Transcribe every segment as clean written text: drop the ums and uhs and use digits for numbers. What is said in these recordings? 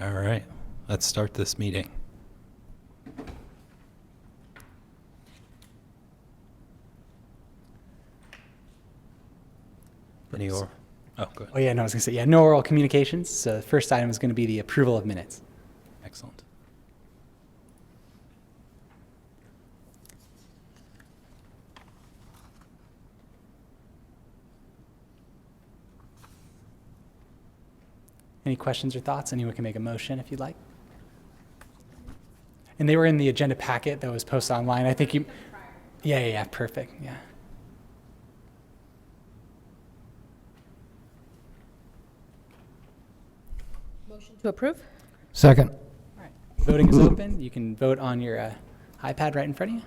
All right, let's start this meeting. Any or? Oh, go ahead. Oh yeah, no, I was gonna say, yeah, no oral communications. So the first item is gonna be the approval of minutes. Excellent. Any questions or thoughts? Anyone can make a motion if you'd like. And they were in the agenda packet that was posted online. I think you, yeah, perfect, yeah. Motion to approve? Second. All right, voting is open. You can vote on your iPad right in front of you.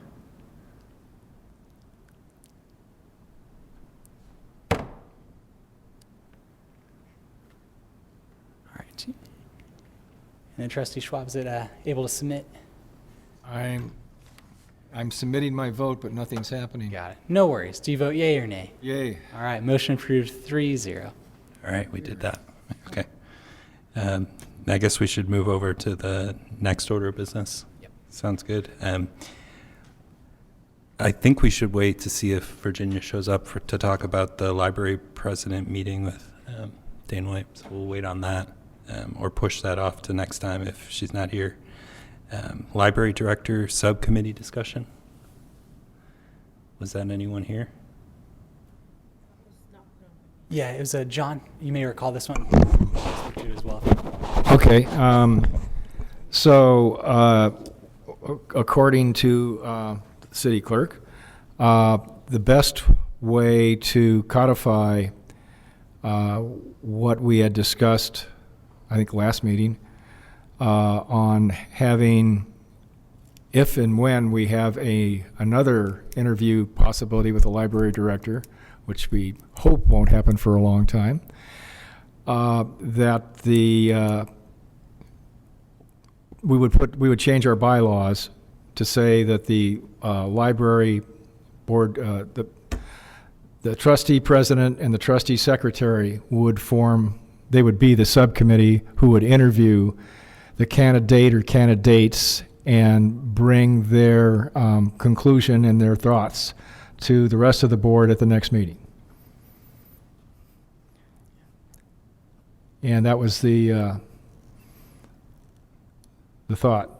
All right. And then Trustee Schwab, is it able to submit? I'm submitting my vote, but nothing's happening. Got it. No worries. Do you vote yay or nay? Yay. All right, motion approved 3-0. All right, we did that. Okay. I guess we should move over to the next order of business. Yep. Sounds good. I think we should wait to see if Virginia shows up to talk about the library president meeting with Dane White. So we'll wait on that or push that off to next time if she's not here. Library director subcommittee discussion. Was that anyone here? Yeah, it was John. You may recall this one. Speak to it as well. Okay. According to the city clerk, the best way to codify what we had discussed, I think last meeting, on having, if and when we have another interview possibility with the library director, which we hope won't happen for a long time, that we would change our bylaws to say that the library board, the trustee president and the trustee secretary would be the subcommittee who would interview the candidate or candidates and bring their conclusion and their thoughts to the rest of the board at the next meeting. And that was the thought.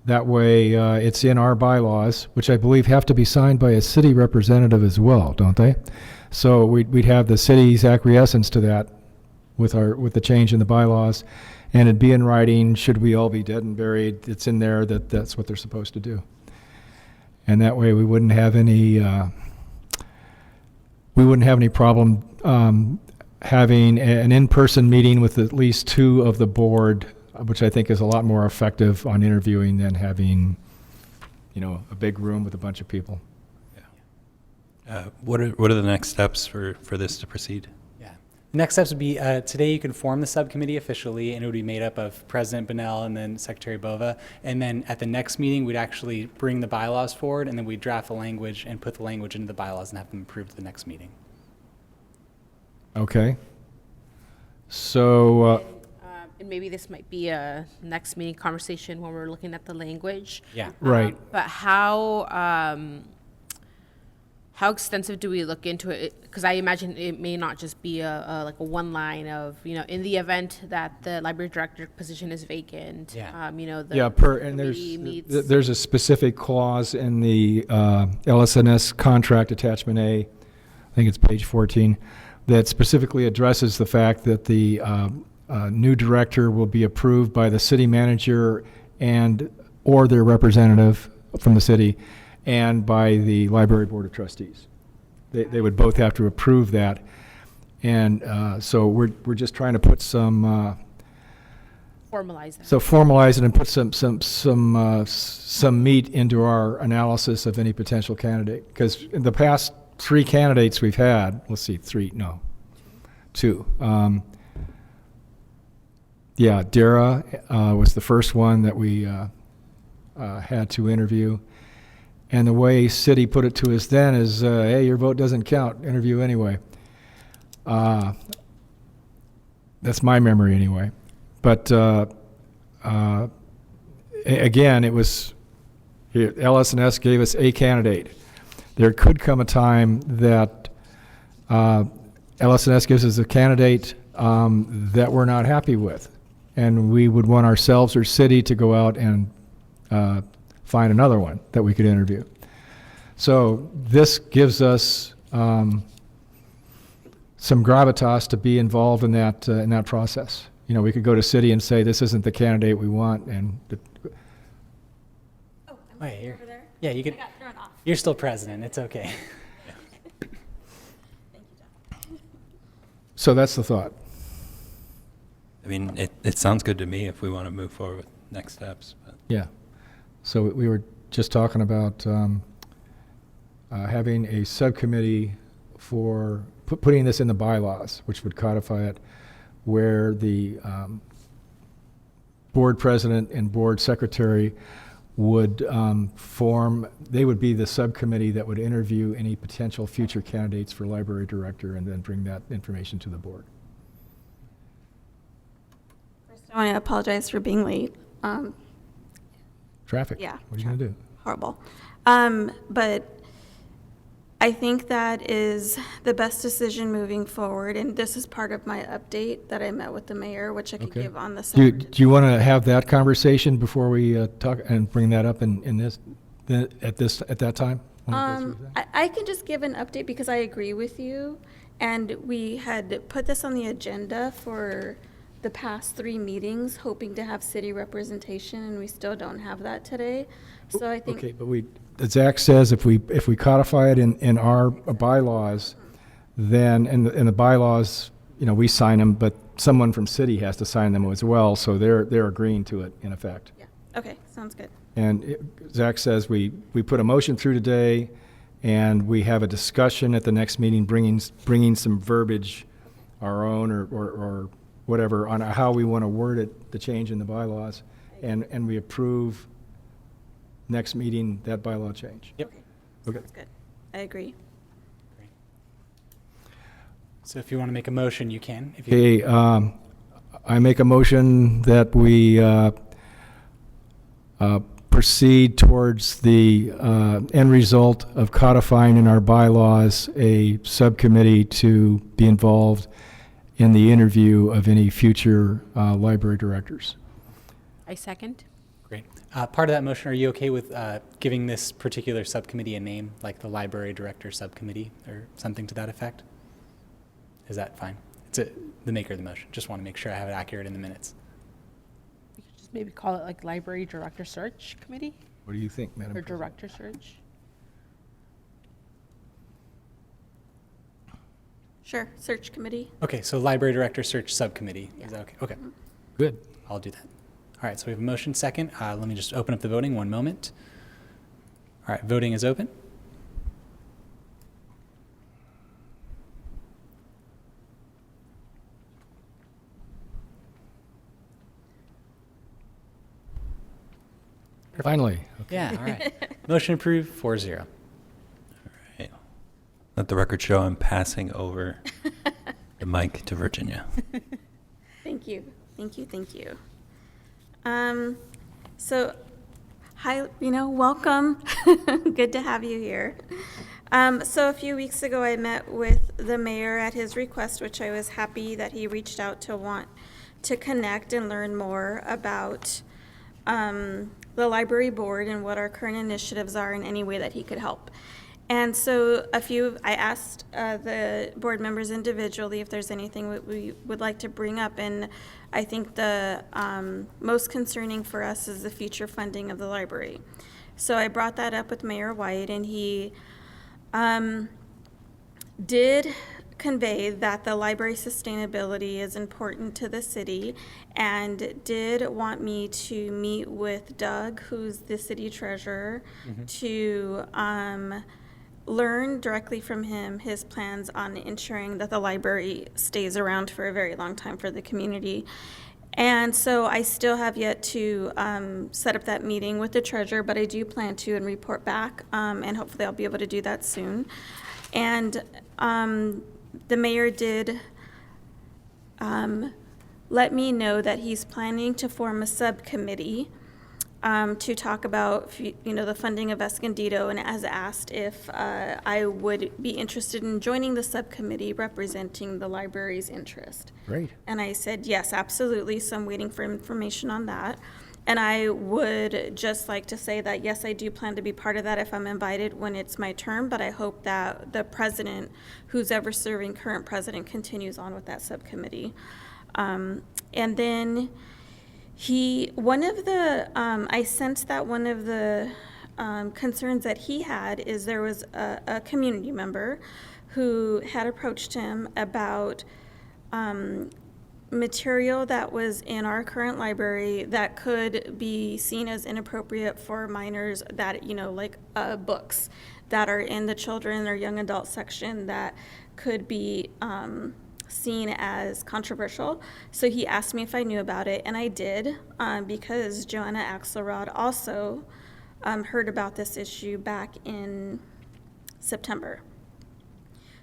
That way, it's in our bylaws, which I believe have to be signed by a city representative as well, don't they? So we'd have the city's acquiescence to that with the change in the bylaws, and it'd be in writing. Should we all be dead and buried, it's in there that that's what they're supposed to do. And that way, we wouldn't have any problem having an in-person meeting with at least two of the board, which I think is a lot more effective on interviewing than having, a big room with a bunch of people. What are the next steps for this to proceed? Yeah. Next steps would be today you can form the subcommittee officially, and it would be made up of President Bunnell and then Secretary Bova. And then at the next meeting, we'd actually bring the bylaws forward, and then we'd draft the language and put the language into the bylaws and have them approved at the next meeting. Okay. So, And maybe this might be a next meeting conversation when we're looking at the language. Yeah. right. But how extensive do we look into it? Because I imagine it may not just be like a one line of, in the event that the library director position is vacant. Yeah. And there's a specific clause in the LSNS contract attachment A, I think it's page 14, that specifically addresses the fact that the new director will be approved by the city manager or their representative from the city and by the Library Board of Trustees. They would both have to approve that. And so we're just trying to put some Formalize that. so formalize it and put some meat into our analysis of any potential candidate. Because in the past 3 candidates we've had, two. Dara was the first one that we had to interview. And the way city put it to us then is, hey, your vote doesn't count, interview anyway. That's my memory anyway. But again, it was, LS&S gave us a candidate. There could come a time that LS&S gives us a candidate that we're not happy with, and we would want ourselves or city to go out and find another one that we could interview. So this gives us some gravitas to be involved in that process. You know, we could go to city and say, this isn't the candidate we want, and Wait, you're, over there? yeah, you could. I got thrown off. You're still president. It's okay. Thank you, John. so that's the thought. I mean, it sounds good to me if we want to move forward with next steps. But Yeah. So we were just talking about having a subcommittee for putting this in the bylaws, which would codify it, where the board president and board secretary would they would be the subcommittee that would interview any potential future candidates for library director and then bring that information to the board. First, I want to apologize for being late. Traffic. Yeah. What are you going to do? Horrible. But I think that is the best decision moving forward, and this is part of my update that I met with the mayor, which I could Okay. give on the Do second. you want to have that conversation before we talk and bring that up in this, at that time? when we go through that? I can just give an update because I agree with you, and we had put this on the agenda for the past 3 meetings, hoping to have city representation, and we still don't have that today. So I think. Okay, but Zach says if we codify it in our bylaws, then, and the bylaws, you know, we sign them, but someone from city has to sign them as well, so they're agreeing to it in effect. Yeah, okay, sounds good. And Zach says we put a motion through today, and we have a discussion at the next meeting, bringing some verbiage, our own or whatever, on how we want to word it, the change in the bylaws, and we approve next meeting that bylaw change. Yep. Okay. Sounds good. I agree. So if you want to make a motion, you can. If you, Okay, I make a motion that we proceed towards the end result of codifying in our bylaws a subcommittee to be involved in the interview of any future library directors. I second. Great. Part of that motion, are you okay with giving this particular subcommittee a name, like the Library Director Subcommittee or something to that effect? Is that fine? It's the maker of the motion. Just want to make sure I have it accurate in the minutes. We could just maybe call it like Library Director Search Committee What do you think, Madam or President? Director Search. Sure, search committee. Okay, so Library Director Search Subcommittee. Is that okay? Okay, Good. I'll do that. All right, so we have a motion second. Let me just open up the voting, 1 moment. All right, voting is open. Finally. Yeah, all right. Motion approved, 4-0. right. Let the record show I'm passing over the mic to Virginia. Thank you, thank you, thank you. So, hi, welcome. Good to have you here. So a few weeks ago, I met with the mayor at his request, which I was happy that he reached out to want to connect and learn more about the library board and what our current initiatives are in any way that he could help. And so I asked the board members individually if there's anything that we would like to bring up, and I think the most concerning for us is the future funding of the library. So I brought that up with Mayor White, and he did convey that the library sustainability is important to the city, and did want me to meet with Doug, who's the city treasurer, to learn directly from him his plans on ensuring that the library stays around for a very long time for the community. And so I still have yet to set up that meeting with the treasurer, but I do plan to and report back, and hopefully I'll be able to do that soon. And the mayor did let me know that he's planning to form a subcommittee to talk about, the funding of Escondido, and has asked if I would be interested in joining the subcommittee representing the library's interest. Great. And I said, yes, absolutely. So I'm waiting for information on that. And I would just like to say that, yes, I do plan to be part of that if I'm invited when it's my term, but I hope that the president, who's ever serving current president, continues on with that subcommittee. And then I sensed that one of the concerns that he had is there was a community member who had approached him about material that was in our current library that could be seen as inappropriate for minors, that, like books that are in the children or young adult section that could be seen as controversial. So he asked me if I knew about it, and I did, because Joanna Axelrod also heard about this issue back in September.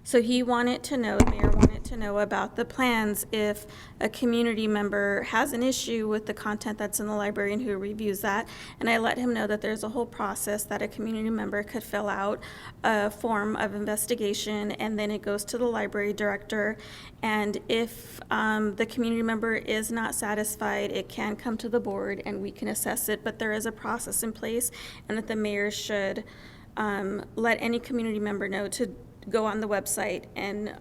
So he wanted to know, the mayor wanted to know about the plans if a community member has an issue with the content that's in the library and who reviews that. And I let him know that there's a whole process that a community member could fill out, a form of investigation, and then it goes to the library director. And if the community member is not satisfied, it can come to the board and we can assess it. But there is a process in place, and that the mayor should let any community member know to go on the website and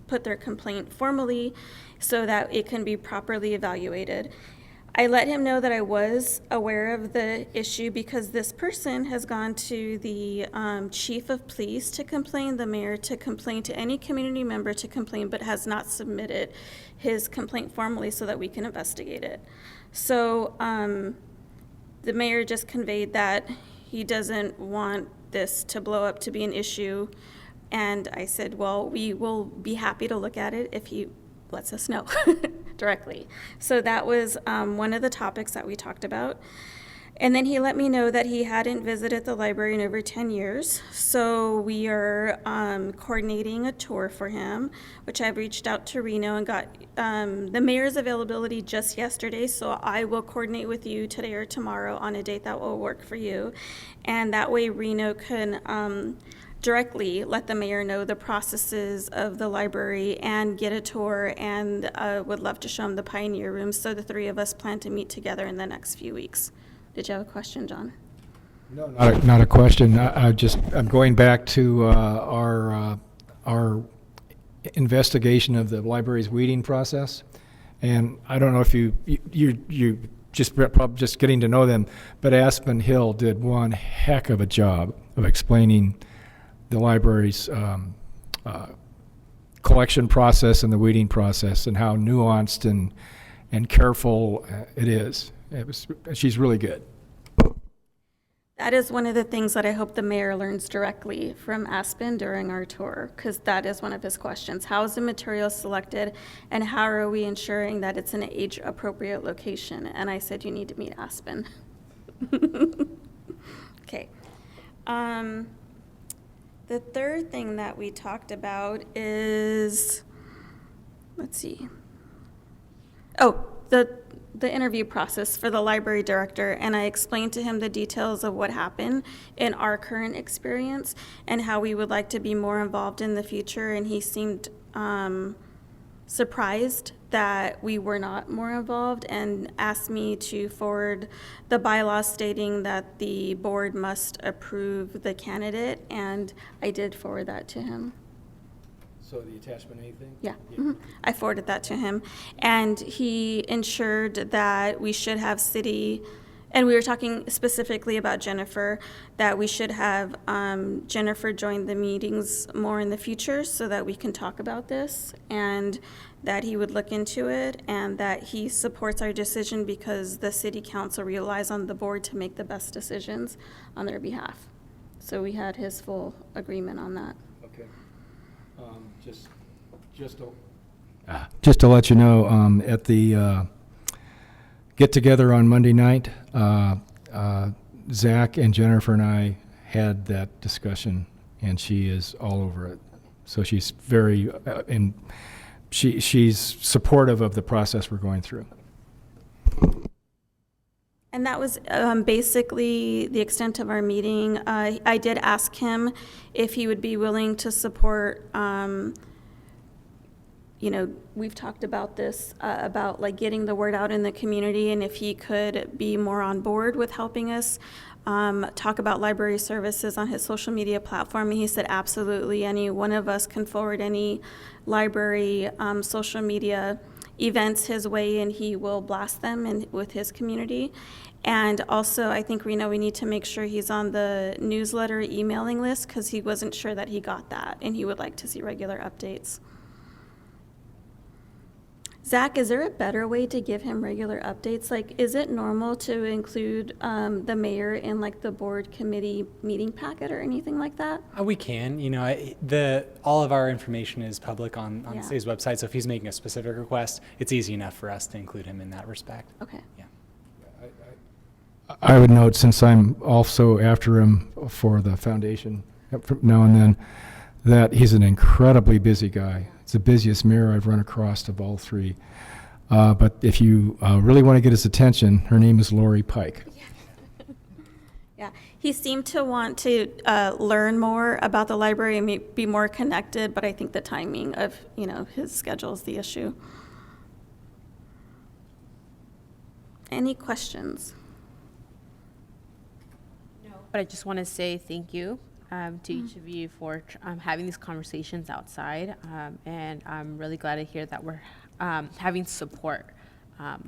put their complaint formally so that it can be properly evaluated. I let him know that I was aware of the issue because this person has gone to the chief of police to complain, the mayor to complain, to any community member to complain, but has not submitted his complaint formally so that we can investigate it. So the mayor just conveyed that he doesn't want this to blow up to be an issue. And I said, well, we will be happy to look at it if he lets us know directly. So that was one of the topics that we talked about. And then he let me know that he hadn't visited the library in over 10 years. So we are coordinating a tour for him, which I've reached out to Reno and got the mayor's availability just yesterday. So I will coordinate with you today or tomorrow on a date that will work for you. And that way Reno can directly let the mayor know the processes of the library and get a tour, and would love to show him the pioneer rooms. So the three of us plan to meet together in the next few weeks. Did you have a question, John? No, not a question. I'm going back to our investigation of the library's weeding process, and I don't know if you probably just getting to know them, but Aspen Hill did one heck of a job of explaining the library's collection process and the weeding process and how nuanced and careful it is. She's really good. That is one of the things that I hope the mayor learns directly from Aspen during our tour, because that is one of his questions. How is the material selected, and how are we ensuring that it's an age-appropriate location? And I said, you need to meet Aspen. Okay. The third thing that we talked about is, let's see. Oh, the interview process for the library director, and I explained to him the details of what happened in our current experience and how we would like to be more involved in the future, and he seemed surprised that we were not more involved and asked me to forward the bylaws stating that the board must approve the candidate, and I did forward that to him. So the attachment A thing? Yeah. I forwarded that to him, and he ensured that we should have city, and we were talking specifically about Jennifer, that we should have Jennifer join the meetings more in the future so that we can talk about this, and that he would look into it, and that he supports our decision because the city council relies on the board to make the best decisions on their behalf. So we had his full agreement on that. Okay. Just to let you know, at the get-together on Monday night, Zach and Jennifer and I had that discussion, and she is all over it. So she's very she's supportive of the process we're going through. And that was basically the extent of our meeting. I did ask him if he would be willing to support, we've talked about this, about like getting the word out in the community, and if he could be more on board with helping us talk about library services on his social media platform. And he said, absolutely, any one of us can forward any library social media events his way, and he will blast them with his community. And also, I think, Reno, we need to make sure he's on the newsletter emailing list, because he wasn't sure that he got that, and he would like to see regular updates. Zach, is there a better way to give him regular updates? Like, is it normal to include the mayor in like the board committee meeting packet or anything like that? We can, all of our information is public on Yeah. the city's website, so if he's making a specific request, it's easy enough for us to include him in that respect. Okay. Yeah. I would note, since I'm also after him for the foundation from now and then, that he's an incredibly busy guy. It's the busiest mayor I've run across of all three. But if you really want to get his attention, her name is Lori Pike. Yeah, he seemed to want to learn more about the library and be more connected, but I think the timing of, his schedule is the issue. Any questions? But I just want to say thank you to each of you for having these conversations outside. And I'm really glad to hear that we're having support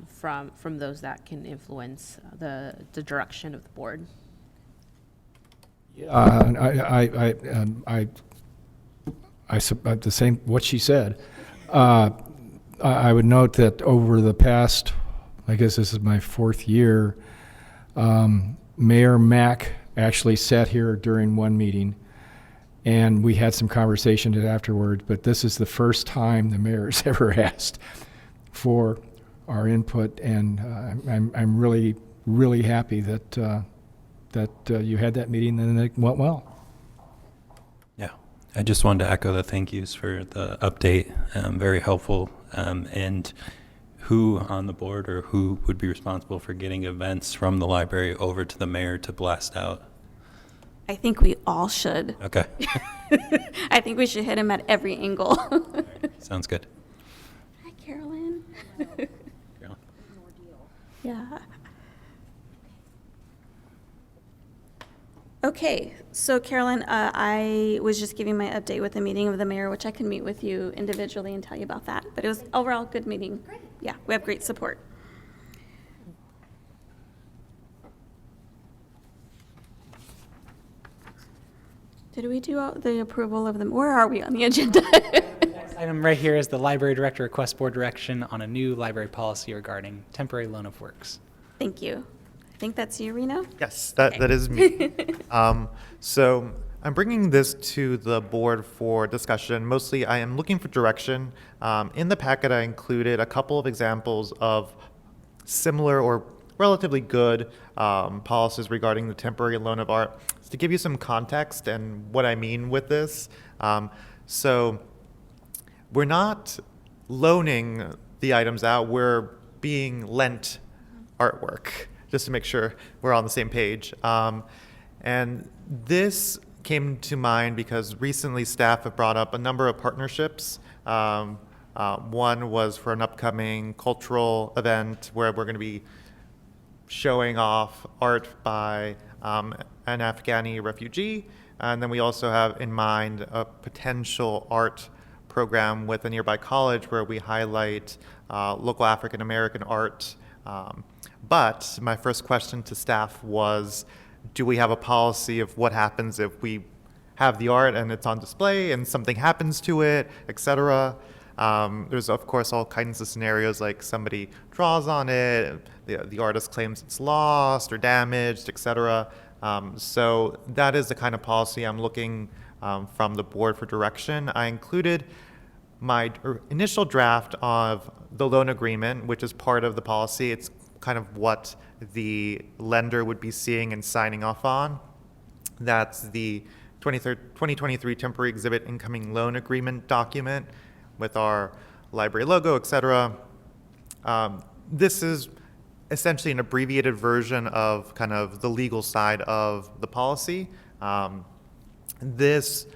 from those that can influence the direction of the board. The same, what she said. I would note that over the past, I guess this is my 4th year, Mayor Mack actually sat here during one meeting, and we had some conversation afterward, but this is the first time the mayor's ever asked for our input, and I'm really, really happy that you had that meeting and it went well. Yeah, I just wanted to echo the thank yous for the update. Very helpful. And who on the board or who would be responsible for getting events from the library over to the mayor to blast out? I think we all should. Okay. I think we should hit him at every angle. Sounds good. Hi, Carolyn. Carolyn. Yeah. Okay, so Carolyn, I was just giving my update with the meeting of the mayor, which I can meet with you individually and tell you about that. But it was overall a good meeting. Great. Yeah, we have great support. Did we do the approval of them? Where are we on the agenda? Next item right here is the library director requests board direction on a new library policy regarding temporary loan of works. Thank you. I think that's you, Reno? Yes, that is me. So I'm bringing this to the board for discussion. Mostly I am looking for direction. In the packet I included a couple of examples of similar or relatively good policies regarding the temporary loan of art. To give you some context and what I mean with this, so we're not loaning the items out, we're being lent artwork, just to make sure we're on the same page. And this came to mind because recently staff have brought up a number of partnerships. One was for an upcoming cultural event where we're going to be showing off art by an Afghani refugee. And then we also have in mind a potential art program with a nearby college where we highlight local African American art. But my first question to staff was, do we have a policy of what happens if we have the art and it's on display and something happens to it, et cetera? There's, of course, all kinds of scenarios like somebody draws on it, the artist claims it's lost or damaged, et cetera. So that is the kind of policy I'm looking from the board for direction. I included my initial draft of the loan agreement, which is part of the policy. It's kind of what the lender would be seeing and signing off on. That's the 2023 temporary exhibit incoming loan agreement document with our library logo, etc. This is essentially an abbreviated version of kind of the legal side of the policy. This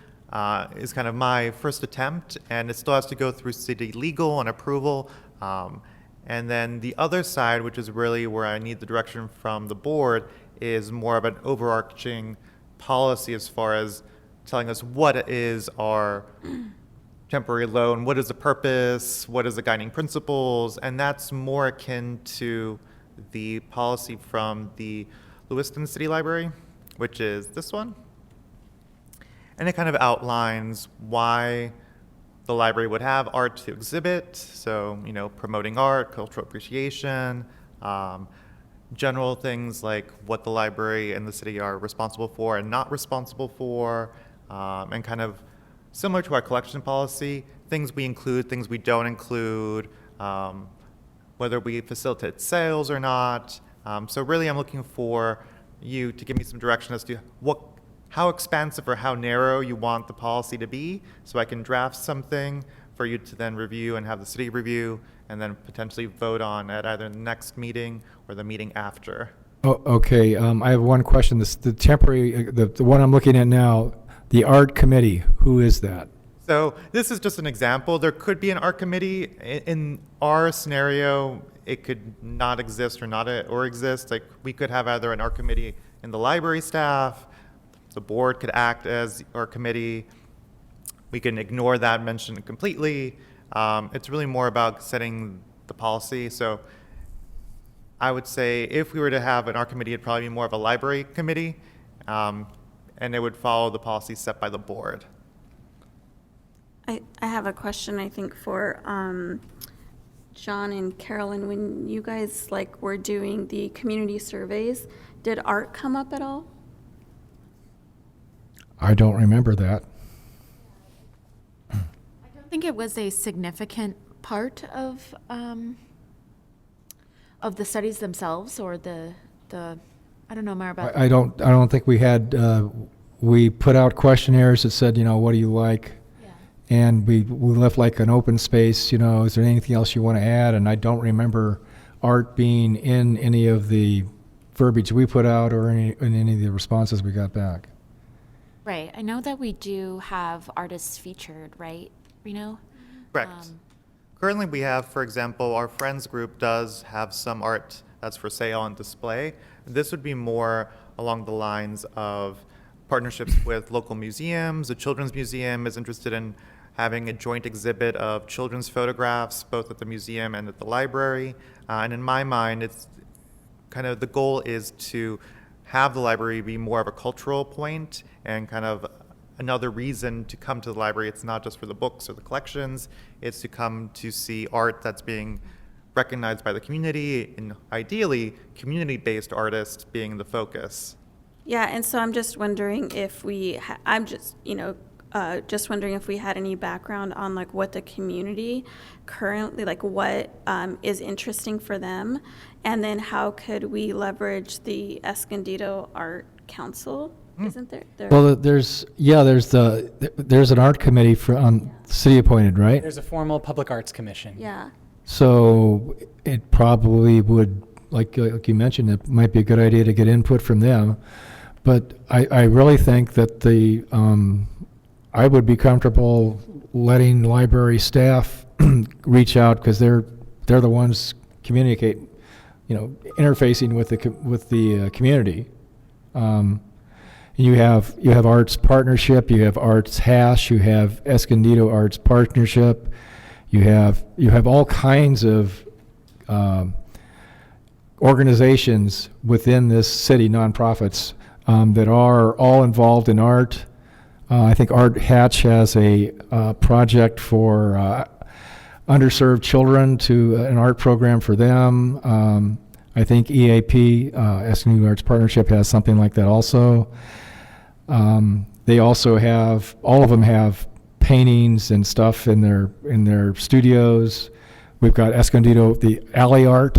is kind of my first attempt, and it still has to go through city legal and approval. And then the other side, which is really where I need the direction from the board, is more of an overarching policy as far as telling us what is our temporary loan, what is the purpose, what is the guiding principles, and that's more akin to the policy from the Lewiston City Library, which is this one. And it kind of outlines why the library would have art to exhibit, so, promoting art, cultural appreciation, general things like what the library and the city are responsible for and not responsible for, and kind of similar to our collection policy, things we include, things we don't include, whether we facilitate sales or not. So really I'm looking for you to give me some direction as to how expansive or how narrow you want the policy to be, so I can draft something for you to then review and have the city review, and then potentially vote on at either the next meeting or the meeting after. Oh, okay. I have one question. The temporary, the one I'm looking at now, the art committee, who is that? So this is just an example. There could be an art committee. In our scenario, it could not exist or exist. Like, we could have either an art committee in the library staff, the board could act as our committee. We can ignore that mention completely. It's really more about setting the policy. So I would say if we were to have an art committee, it'd probably be more of a library committee, and it would follow the policy set by the board. I have a question, I think, for John and Carolyn. When you guys were doing the community surveys, did art come up at all? I don't remember that. I don't think it was a significant part of the studies themselves, or the I don't know more about. I don't think we had. We put out questionnaires that said, what do you like? Yeah. And we left like an open space. Is there anything else you want to add? And I don't remember art being in any of the verbiage we put out or in any of the responses we got back. Right. I know that we do have artists featured, right, Reno? Correct. Currently we have, for example, our friends group does have some art that's for sale and display. This would be more along the lines of partnerships with local museums. The Children's Museum is interested in having a joint exhibit of children's photographs, both at the museum and at the library. And in my mind, it's kind of the goal is to have the library be more of a cultural point and kind of another reason to come to the library. It's not just for the books or the collections, it's to come to see art that's being recognized by the community, and ideally community-based artists being the focus. Yeah, and so I'm just wondering if just wondering if we had any background on what the community currently, what is interesting for them, and then how could we leverage the Escondido Art Council? Isn't there? Well, there's an art committee city appointed, right? There's a formal public arts commission. Yeah. So it probably would, like you mentioned, it might be a good idea to get input from them. But I really think that I would be comfortable letting library staff reach out, because they're the ones interfacing with the community. You have Arts Partnership, you have Arts Hash, you have Escondido Arts Partnership, you have all kinds of organizations within this city, nonprofits, that are all involved in art. I think Art Hatch has a project for underserved children, an art program for them. I think EAP, Escondido Arts Partnership, has something like that also. They also have, all of them have paintings and stuff in their studios. We've got Escondido, the alley art.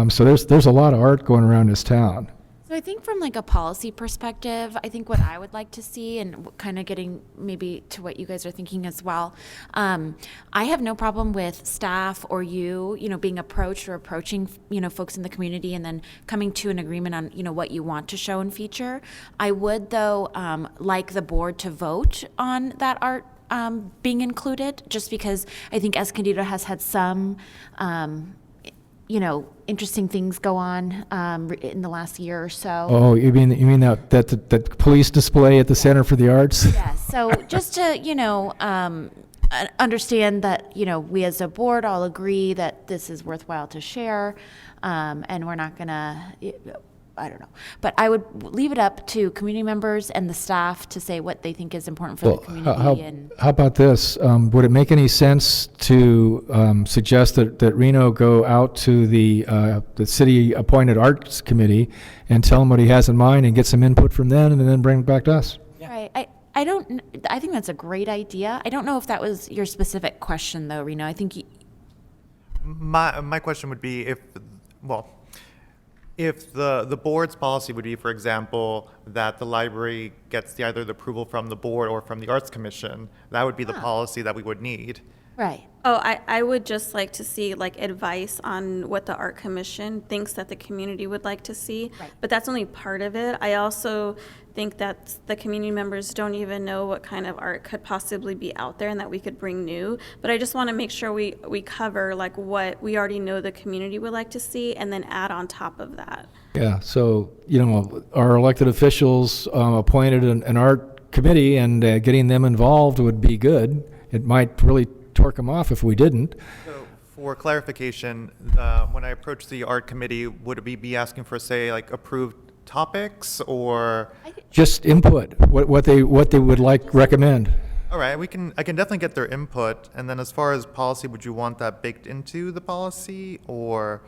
So there's a lot of art going around this town. So I think from like a policy perspective, I think what I would like to see, and kind of getting maybe to what you guys are thinking as well, I have no problem with staff or you know, being approached or approaching, you know, folks in the community and then coming to an agreement on, you know, what you want to show and feature. I would, though, like the board to vote on that art being included, just because I think Escondido has had some, you know, interesting things go on in the last year or so. Oh, you mean that police display at the Center for the Arts? Yeah, so just to, you know, understand that, you know, we as a board all agree that this is worthwhile to share, and we're not gonna, I don't know. But I would leave it up to community members and the staff to say what they think is important for the community. How about this? Would it make any sense to suggest that Reno go out to the city-appointed arts committee and tell them what he has in mind and get some input from them and then bring it back to us? Right. I think that's a great idea. I don't know if that was your specific question, though, Reno. I think My question would be if the board's policy would be, for example, that the library gets either the approval from the board or from the Arts Commission, that would be the policy that we would need. right. Oh, I would just like to see like advice on what the Art Commission thinks that the community would like to see. Right. But that's only part of it. I also think that the community members don't even know what kind of art could possibly be out there and that we could bring new. But I just want to make sure we cover like what we already know the community would like to see and then add on top of that. Yeah, so, you know, our elected officials appointed an art committee, and getting them involved would be good. It might really torque them off if we didn't. So for clarification, when I approach the art committee, would we be asking for, say, like approved topics or? Just input, what they would like, recommend. All right, I can definitely get their input. And then as far as policy, would you want that baked into the policy or?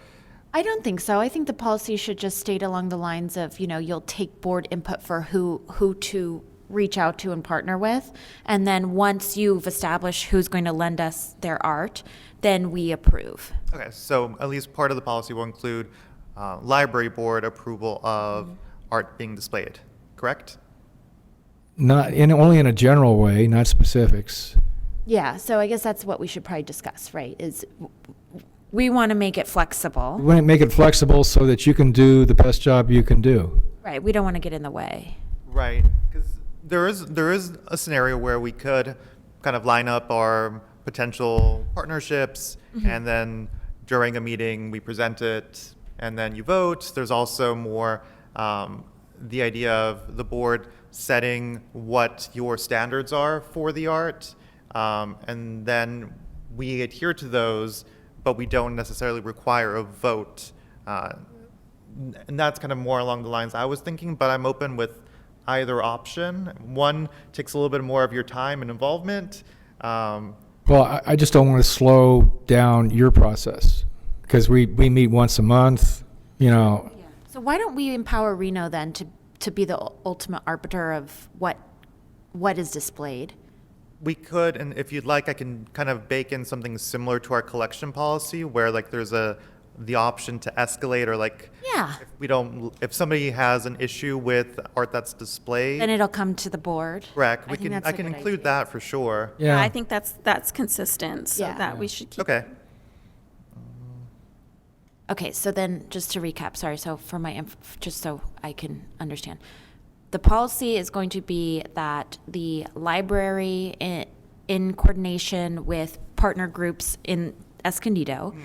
I don't think so. I think the policy should just state along the lines of, you know, you'll take board input for who to reach out to and partner with. And then once you've established who's going to lend us their art, then we approve. Okay, so at least part of the policy will include library board approval of art being displayed, correct? Only in a general way, not specifics. Yeah, so I guess that's what we should probably discuss, right? Is we want to make it flexible. We want to make it flexible so that you can do the best job you can do. Right, we don't want to get in the way. Right, because there is a scenario where we could kind of line up our potential partnerships, and then during a meeting we present it, and then you vote. There's also more the idea of the board setting what your standards are for the art, and then we adhere to those, but we don't necessarily require a vote. And that's kind of more along the lines I was thinking, but I'm open with either option. One takes a little bit more of your time and involvement. Well, I just don't want to slow down your process, because we meet once a month, you know. Yeah. So why don't we empower Reno then to be the ultimate arbiter of what is displayed? We could, and if you'd like, I can kind of bake in something similar to our collection policy, where like there's the option to escalate, or like Yeah. if somebody has an issue with art that's displayed, Then it'll come to the board. correct, I think that's I a can good include idea. that for sure. Yeah. I think that's consistent, so Yeah. that we should keep. Okay. Okay, so then just to recap, sorry, so for my, just so I can understand. The policy is going to be that the library, in coordination with partner groups in Escondido,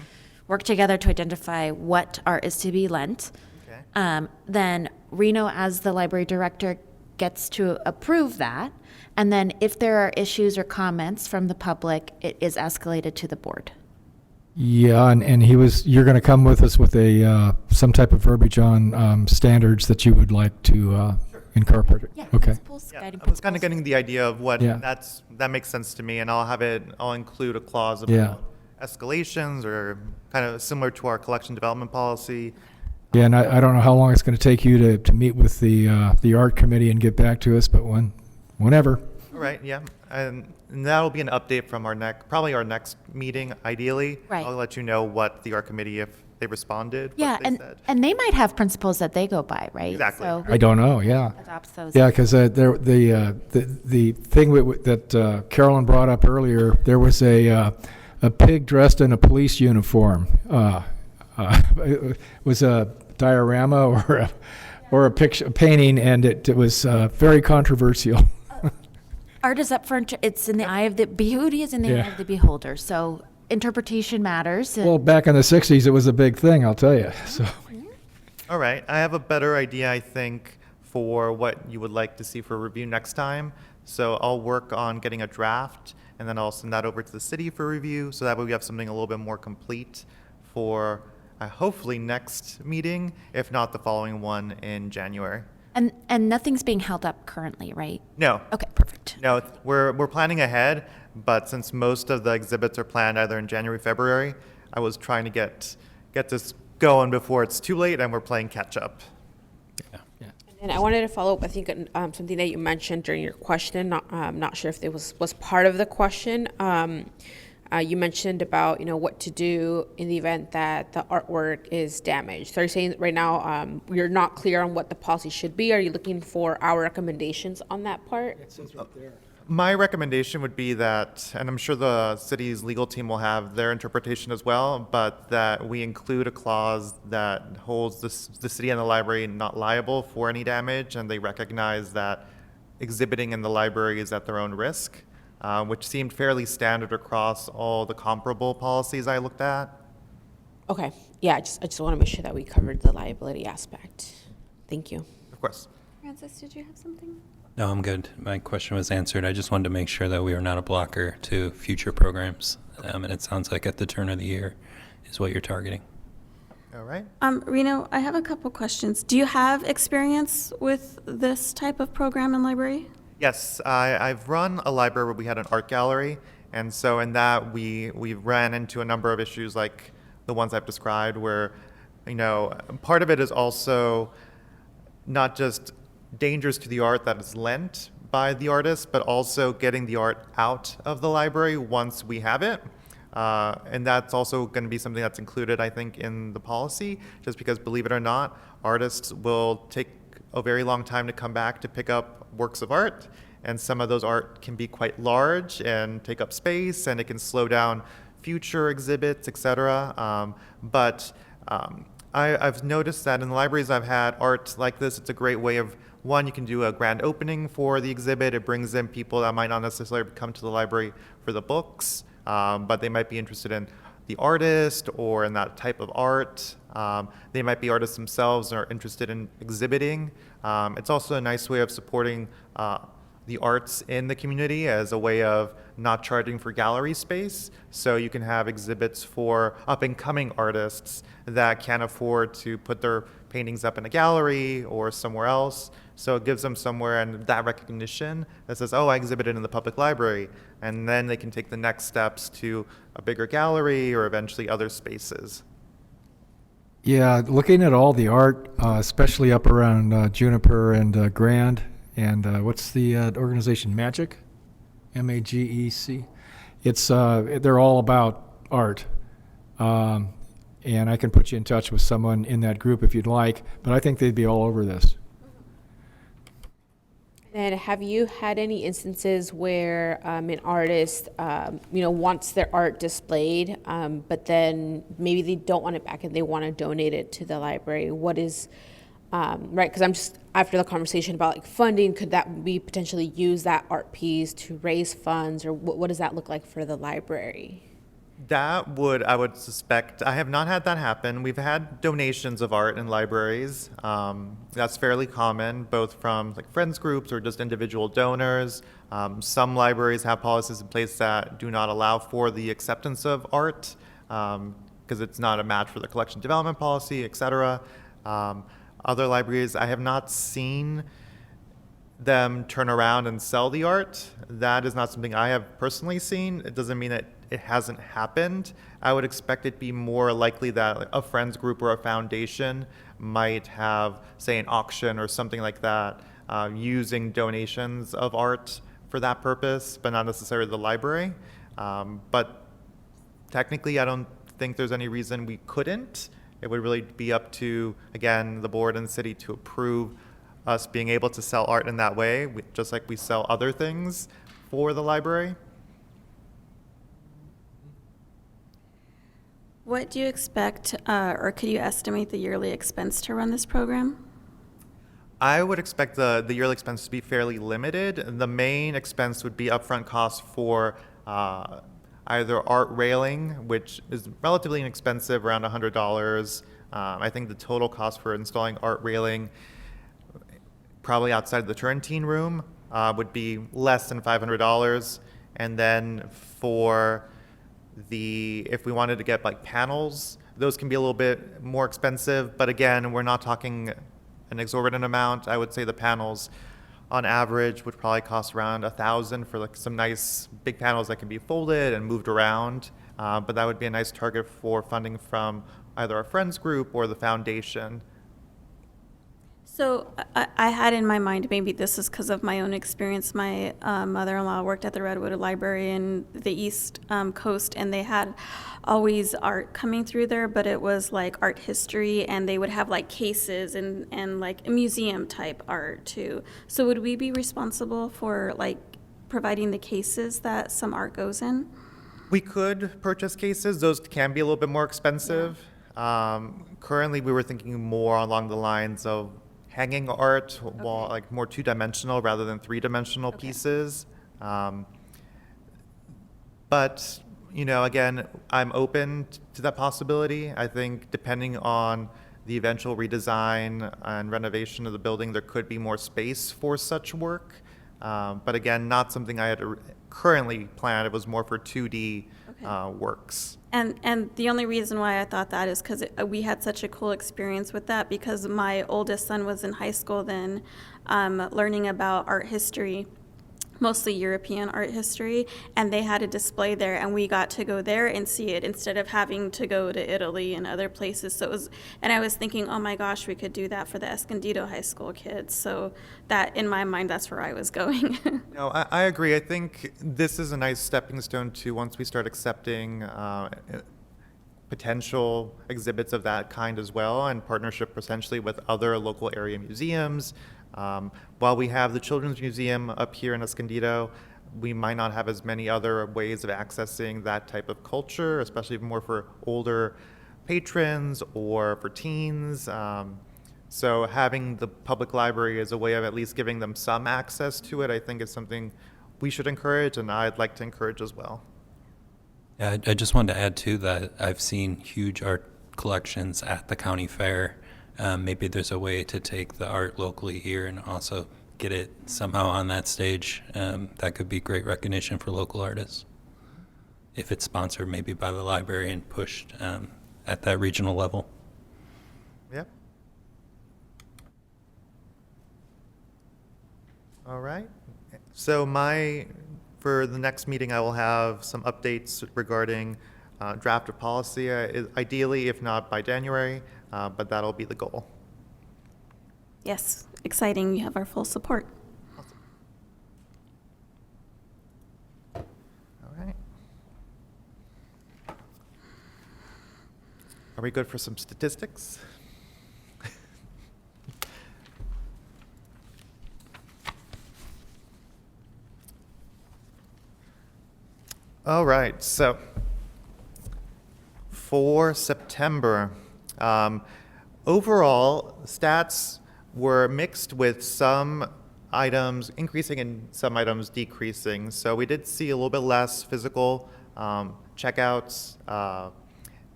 work together to identify what art is to be lent. Okay. Then Reno, as the library director, gets to approve that. And then if there are issues or comments from the public, it is escalated to the board. Yeah, and you're going to come with us with some type of verbiage on standards that you would like to incorporate. Yeah. Okay. Principles, Yeah, guiding I was kind principles. of getting the idea of what Yeah. that makes sense to me, and I'll include a clause about Yeah. escalations, or kind of similar to our collection development policy. Yeah, and I don't know how long it's going to take you to meet with the art committee and get back to us, but whenever. All right, yeah, and that'll be an update from probably our next meeting, ideally. Right. I'll let you know what the art committee, if they responded, what Yeah, they and, said. and they might have principles that they go by, right? Exactly. So I don't know, yeah. adopt those. Yeah, because the thing that Carolyn brought up earlier, there was a pig dressed in a police uniform. It was a diorama or a picture, a painting, and it was very controversial. Art is up for, it's in the eye of the, beauty is in the Yeah. eye of the beholder, so interpretation matters. and- Well, back in the 60s, it was a big thing, I'll tell you, so. All right, I have a better idea, I think, for what you would like to see for review next time. So I'll work on getting a draft, and then I'll send that over to the city for review, so that way we have something a little bit more complete for hopefully next meeting, if not the following one in January. And nothing's being held up currently, right? No, Okay, perfect. no, we're planning ahead, but since most of the exhibits are planned either in January, February, I was trying to get this going before it's too late and we're playing catch up. And I wanted to follow up, I think, something that you mentioned during your question, not sure if it was part of the question. You mentioned about, what to do in the event that the artwork is damaged. So you're saying right now, you're not clear on what the policy should be. Are you looking for our recommendations on that part? My recommendation would be that, and I'm sure the city's legal team will have their interpretation as well, but that we include a clause that holds the city and the library not liable for any damage, and they recognize that exhibiting in the library is at their own risk, which seemed fairly standard across all the comparable policies I looked at. Okay, yeah, I just want to make sure that we covered the liability aspect. Thank you. Of course. Francis, did you have something? No, I'm good. My question was answered. I just wanted to make sure that we are not a blocker to future programs. And it sounds like at the turn of the year is what you're targeting. All right. Reno, I have a couple questions. Do you have experience with this type of program in library? Yes, I've run a library where we had an art gallery, and so in that we ran into a number of issues like the ones I've described, where part of it is also not just dangers to the art that is lent by the artist, but also getting the art out of the library once we have it. And that's also going to be something that's included, I think, in the policy, just because, believe it or not, artists will take a very long time to come back to pick up works of art, and some of those art can be quite large and take up space, and it can slow down future exhibits, etc. I've noticed that in the libraries I've had art like this, it's a great way of, one, you can do a grand opening for the exhibit. It brings in people that might not necessarily come to the library for the books, but they might be interested in the artist or in that type of art. They might be artists themselves and are interested in exhibiting. It's also a nice way of supporting the arts in the community as a way of not charging for gallery space. So you can have exhibits for up-and-coming artists that can't afford to put their paintings up in a gallery or somewhere else. So it gives them somewhere and that recognition that says, oh, I exhibited in the public library. And then they can take the next steps to a bigger gallery or eventually other spaces. Yeah, looking at all the art, especially up around Juniper and Grand, and what's the organization, Magic? MAGEC? It's, they're all about art. And I can put you in touch with someone in that group if you'd like, but I think they'd be all over this. And have you had any instances where an artist, wants their art displayed, but then maybe they don't want it back and they want to donate it to the library? What is, right, because I'm just, after the conversation about like funding, could that be potentially use that art piece to raise funds, or what does that look like for the library? That I would suspect, I have not had that happen. We've had donations of art in libraries. That's fairly common, both from like friends groups or just individual donors. Some libraries have policies in place that do not allow for the acceptance of art because it's not a match for the collection development policy, etc. Other libraries, I have not seen them turn around and sell the art. That is not something I have personally seen. It doesn't mean that it hasn't happened. I would expect it be more likely that a friends group or a foundation might have, say, an auction or something like that, using donations of art for that purpose, but not necessarily the library. But technically, I don't think there's any reason we couldn't. It would really be up to, again, the board and the city to approve us being able to sell art in that way, just like we sell other things for the library. What do you expect, or could you estimate the yearly expense to run this program? I would expect the yearly expense to be fairly limited. The main expense would be upfront costs for either art railing, which is relatively inexpensive, around $100. I think the total cost for installing art railing, probably outside the Turrentine room, would be less than $500. And then for if we wanted to get like panels, those can be a little bit more expensive. But again, we're not talking an exorbitant amount. I would say the panels on average would probably cost around $1,000 for like some nice big panels that can be folded and moved around. But that would be a nice target for funding from either our friends group or the foundation. So I had in my mind, maybe this is because of my own experience. My mother-in-law worked at the Redwood Library in the East Coast, and they had always art coming through there, but it was like art history, and they would have like cases and like museum type art too. So would we be responsible for like providing the cases that some art goes in? We could purchase cases. Those can be a little bit more expensive. Currently, we were thinking more along the lines of hanging art, wall, like more two-dimensional rather than three-dimensional pieces. But, you know, again, I'm open to that possibility. I think depending on the eventual redesign and renovation of the building, there could be more space for such work. But again, not something I had currently planned. It was more for 2D works. And the only reason why I thought that is because we had such a cool experience with that, because my oldest son was in high school then, learning about art history, mostly European art history, and they had a display there, and we got to go there and see it instead of having to go to Italy and other places. So it was, and I was thinking, oh my gosh, we could do that for the Escondido High School kids. So that, in my mind, that's where I was going. No, I agree. I think this is a nice stepping stone to once we start accepting potential exhibits of that kind as well, and partnership essentially with other local area museums. While we have the Children's Museum up here in Escondido, we might not have as many other ways of accessing that type of culture, especially more for older patrons or for teens. So having the public library as a way of at least giving them some access to it, I think is something we should encourage, and I'd like to encourage as well. Yeah, I just wanted to add too that I've seen huge art collections at the county fair. Maybe there's a way to take the art locally here and also get it somehow on that stage. That could be great recognition for local artists. If it's sponsored maybe by the library and pushed at that regional level. Yep. All right. So for the next meeting, I will have some updates regarding draft of policy, ideally, if not by January, but that'll be the goal. Yes, exciting. You have our full support. Awesome. All right. Are we good for some statistics? All right, so for September, overall, stats were mixed with some items increasing and some items decreasing. So we did see a little bit less physical checkouts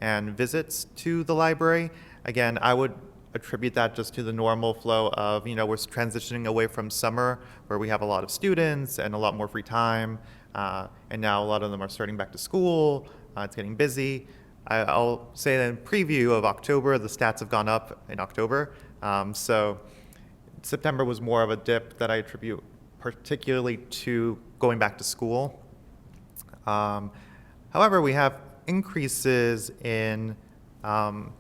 and visits to the library. Again, I would attribute that just to the normal flow of, we're transitioning away from summer where we have a lot of students and a lot more free time. And now a lot of them are starting back to school. It's getting busy. I'll say that in preview of October, the stats have gone up in October. So September was more of a dip that I attribute particularly to going back to school. However, we have increases in, let's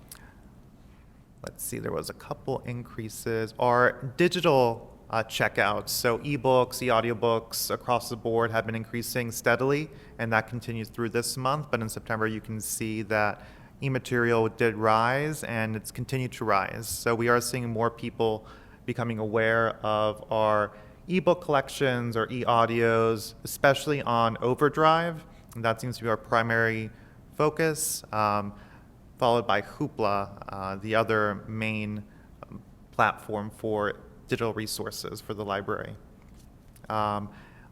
see, there was a couple increases. Our digital checkouts, so ebooks, e-audiobooks across the board have been increasing steadily, and that continues through this month. But in September, you can see that e-material did rise, and it's continued to rise. So we are seeing more people becoming aware of our ebook collections or e-audios, especially on Overdrive. And that seems to be our primary focus, followed by Hoopla, the other main platform for digital resources for the library.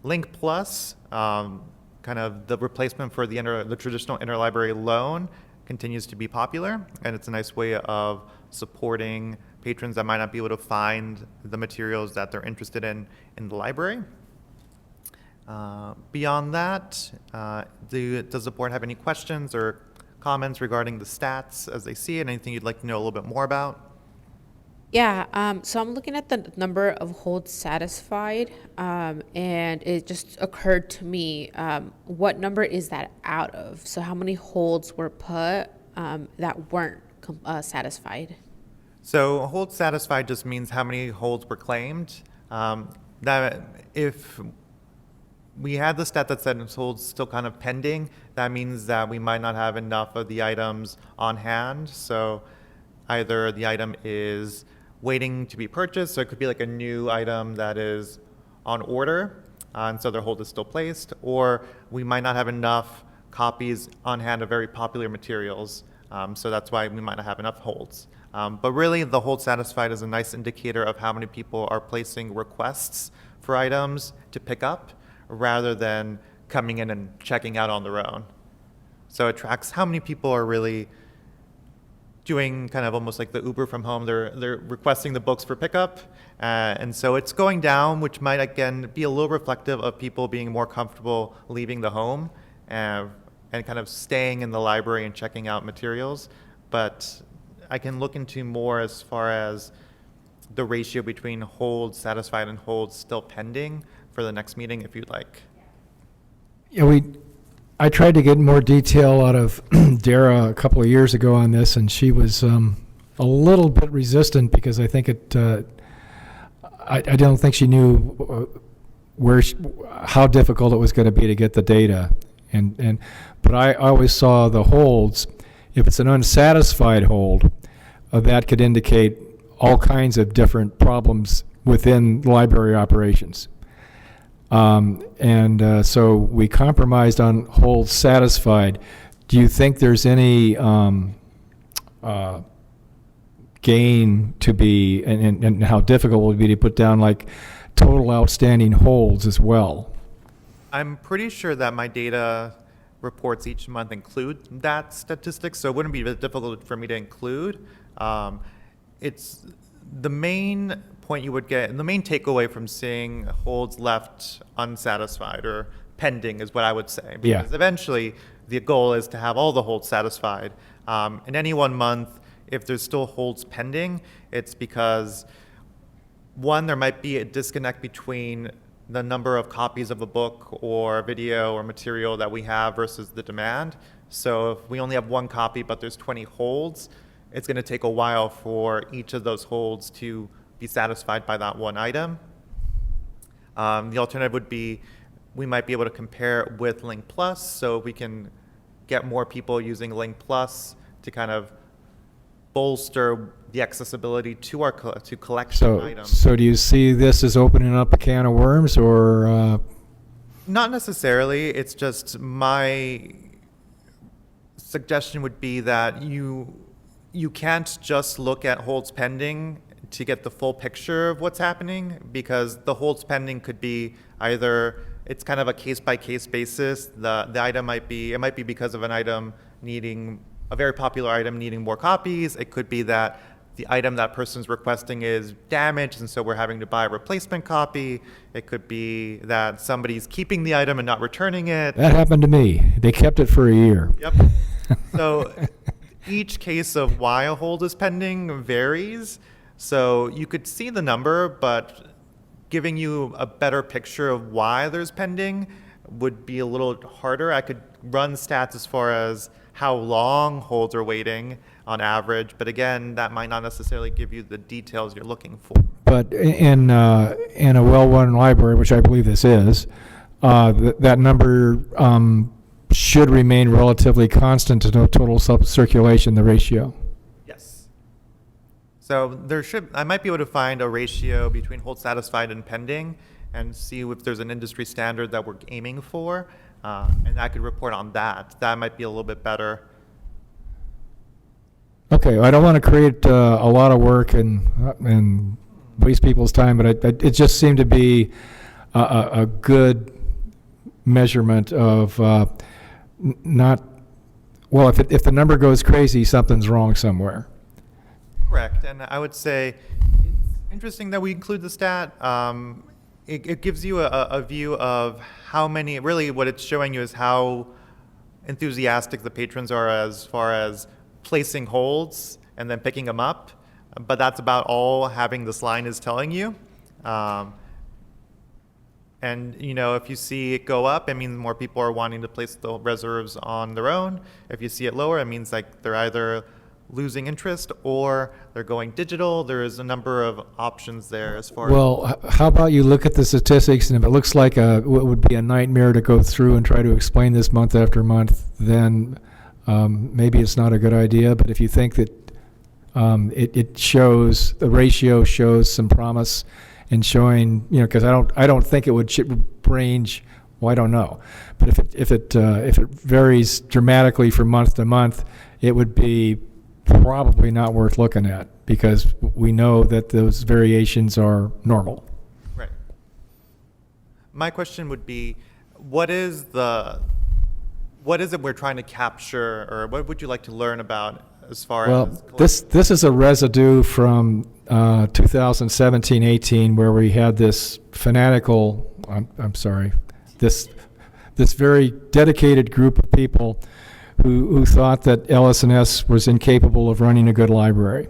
Link Plus, kind of the replacement for the traditional interlibrary loan, continues to be popular, and it's a nice way of supporting patrons that might not be able to find the materials that they're interested in the library. Beyond that, does the board have any questions or comments regarding the stats as they see it? Anything you'd like to know a little bit more about? Yeah, so I'm looking at the number of holds satisfied, and it just occurred to me, what number is that out of? So how many holds were put that weren't satisfied? So hold satisfied just means how many holds were claimed. That if we had the stat that said holds still kind of pending, that means that we might not have enough of the items on hand. So either the item is waiting to be purchased, so it could be like a new item that is on order, and so their hold is still placed, or we might not have enough copies on hand of very popular materials, so that's why we might not have enough holds. But really, the hold satisfied is a nice indicator of how many people are placing requests for items to pick up, rather than coming in and checking out on their own. So it tracks how many people are really doing kind of almost like the Uber from home. They're requesting the books for pickup, and so it's going down, which might again be a little reflective of people being more comfortable leaving the home and kind of staying in the library and checking out materials. But I can look into more as far as the ratio between holds satisfied and holds still pending for the next meeting, if you'd like. Yeah, I tried to get more detail out of Dara a couple of years ago on this, and she was a little bit resistant because I think I don't think she knew how difficult it was going to be to get the data. But I always saw the holds. If it's an unsatisfied hold, that could indicate all kinds of different problems within library operations. So we compromised on holds satisfied. Do you think there's any gain to be, and how difficult it would be to put down like total outstanding holds as well? I'm pretty sure that my data reports each month include that statistic, so it wouldn't be difficult for me to include. It's the main point you would get, and the main takeaway from seeing holds left unsatisfied or pending is what I would say. Because eventually the goal is to have all the holds satisfied. In any one month, if there's still holds pending, it's because, one, there might be a disconnect between the number of copies of a book or video or material that we have versus the demand. So if we only have one copy but there's 20 holds, it's going to take a while for each of those holds to be satisfied by that one item. The alternative would be we might be able to compare it with Link Plus, so we can get more people using Link Plus to kind of bolster the accessibility to our collection items. So do you see this as opening up a can of worms, or? Not necessarily. It's just my suggestion would be that you can't just look at holds pending to get the full picture of what's happening, because the holds pending could be either it's kind of a case-by-case basis. The item might be because of an item needing a very popular item needing more copies. It could be that the item that person's requesting is damaged, and so we're having to buy a replacement copy. It could be that somebody's keeping the item and not returning it. That happened to me. They kept it for a year. Yep. So each case of why a hold is pending varies. So you could see the number, but giving you a better picture of why there's pending would be a little harder. I could run stats as far as how long holds are waiting on average, but again, that might not necessarily give you the details you're looking for. But in a well-run library, which I believe this is, that number should remain relatively constant to no total circulation, the ratio. Yes. So I might be able to find a ratio between hold satisfied and pending and see if there's an industry standard that we're aiming for, and I could report on that. That might be a little bit better. Okay, I don't want to create a lot of work and waste people's time, but it just seemed to be a good measurement of not, well, if the number goes crazy, something's wrong somewhere. Correct, and I would say it's interesting that we include the stat. It gives you a view of how many, really what it's showing you is how enthusiastic the patrons are as far as placing holds and then picking them up, but that's about all having this line is telling you. And if you see it go up, it means more people are wanting to place the reserves on their own. If you see it lower, it means like they're either losing interest or they're going digital. There is a number of options there as far Well, how about you look at the statistics, and if it looks like what would be a nightmare to go through and try to explain this month after month, then maybe it's not a good idea. But if you think that it shows, the ratio shows some promise in showing, because I don't think it would range. Well, I don't know, but if it varies dramatically from month to month, it would be probably not worth looking at, because we know that those variations are normal. Right. My question would be, what is it we're trying to capture, or what would you like to learn about as far as? This is a residue from 2017-18, where we had this fanatical, this very dedicated group of people who thought that LS&S was incapable of running a good library,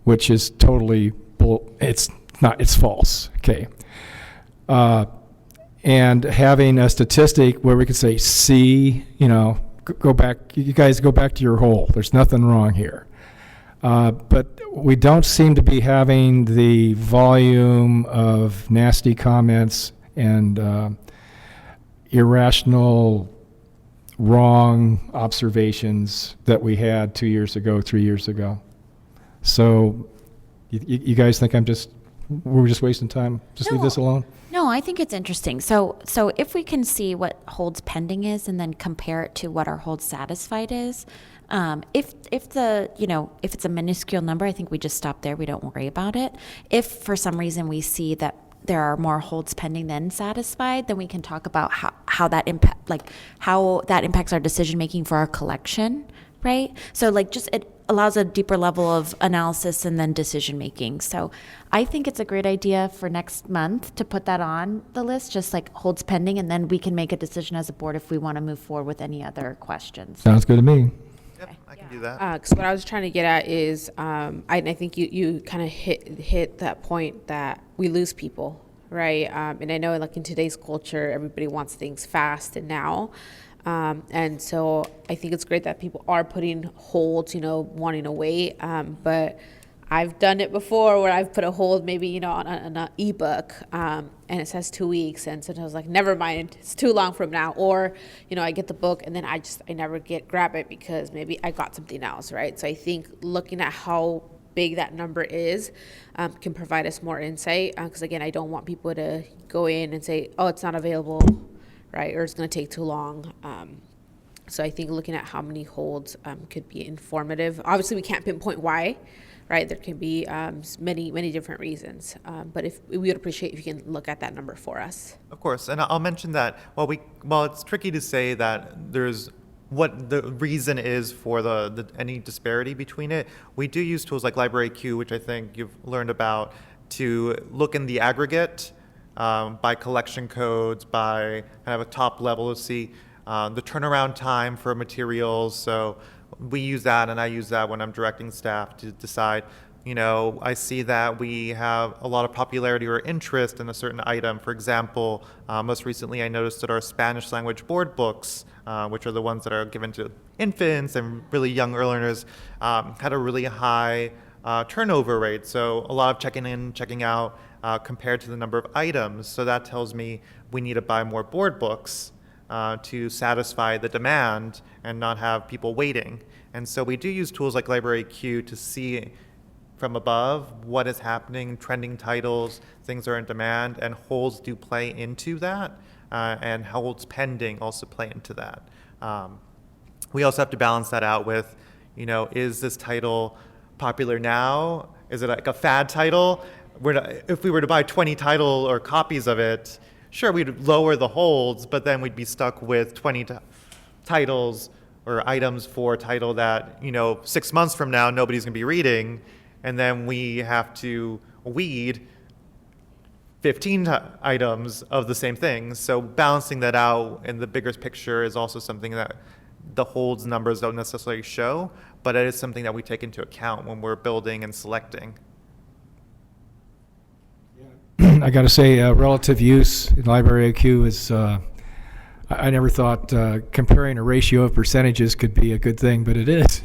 which is totally it's false. Okay. And having a statistic where we could say, see, go back, you guys go back to your hole. There's nothing wrong here. But we don't seem to be having the volume of nasty comments and irrational, wrong observations that we had 2 years ago, 3 years ago. So you guys think we're just wasting time? Just leave this alone? No, I think it's interesting. So if we can see what holds pending is and then compare it to what our holds satisfied is, if it's a minuscule number, I think we just stop there. We don't worry about it. If for some reason we see that there are more holds pending than satisfied, then we can talk about how that impacts our decision making for our collection, right? So it allows a deeper level of analysis and then decision making. So I think it's a great idea for next month to put that on the list, just like holds pending, and then we can make a decision as a board if we want to move forward with any other questions. Sounds good to me. Yep, I can do that. Because what I was trying to get at is, I think you kind of hit that point that we lose people, right? And I know like in today's culture, everybody wants things fast and now. And so I think it's great that people are putting holds, wanting to wait. But I've done it before where I've put a hold maybe, on an ebook, and it says 2 weeks. And sometimes I was like, never mind, it's too long from now. Or, I get the book and then I never grab it because maybe I got something else, right? So I think looking at how big that number is can provide us more insight. Because again, I don't want people to go in and say, oh, it's not available, right? Or it's going to take too long. So I think looking at how many holds could be informative. Obviously, we can't pinpoint why, right? There can be many different reasons. But we would appreciate if you can look at that number for us. Of course, and I'll mention that while it's tricky to say that there's what the reason is for any disparity between it, we do use tools like Library Q, which I think you've learned about, to look in the aggregate by collection codes, by kind of a top level to see the turnaround time for materials. So we use that, and I use that when I'm directing staff to decide, I see that we have a lot of popularity or interest in a certain item. For example, most recently I noticed that our Spanish language board books, which are the ones that are given to infants and really young learners, had a really high turnover rate. So a lot of checking in, checking out compared to the number of items. So that tells me we need to buy more board books. to satisfy the demand and not have people waiting. And so we do use tools like Library Q to see from above what is happening, trending titles, things are in demand, and holds do play into that, and holds pending also play into that. We also have to balance that out with, is this title popular now? Is it like a fad title? If we were to buy 20 title or copies of it, sure, we'd lower the holds, but then we'd be stuck with 20 titles or items for a title that, 6 months from now, nobody's going to be reading. And then we have to weed 15 items of the same things. So balancing that out in the bigger picture is also something that the holds numbers don't necessarily show, but it is something that we take into account when we're building and selecting. I got to say, relative use in Library IQ is, I never thought comparing a ratio of percentages could be a good thing, but it is.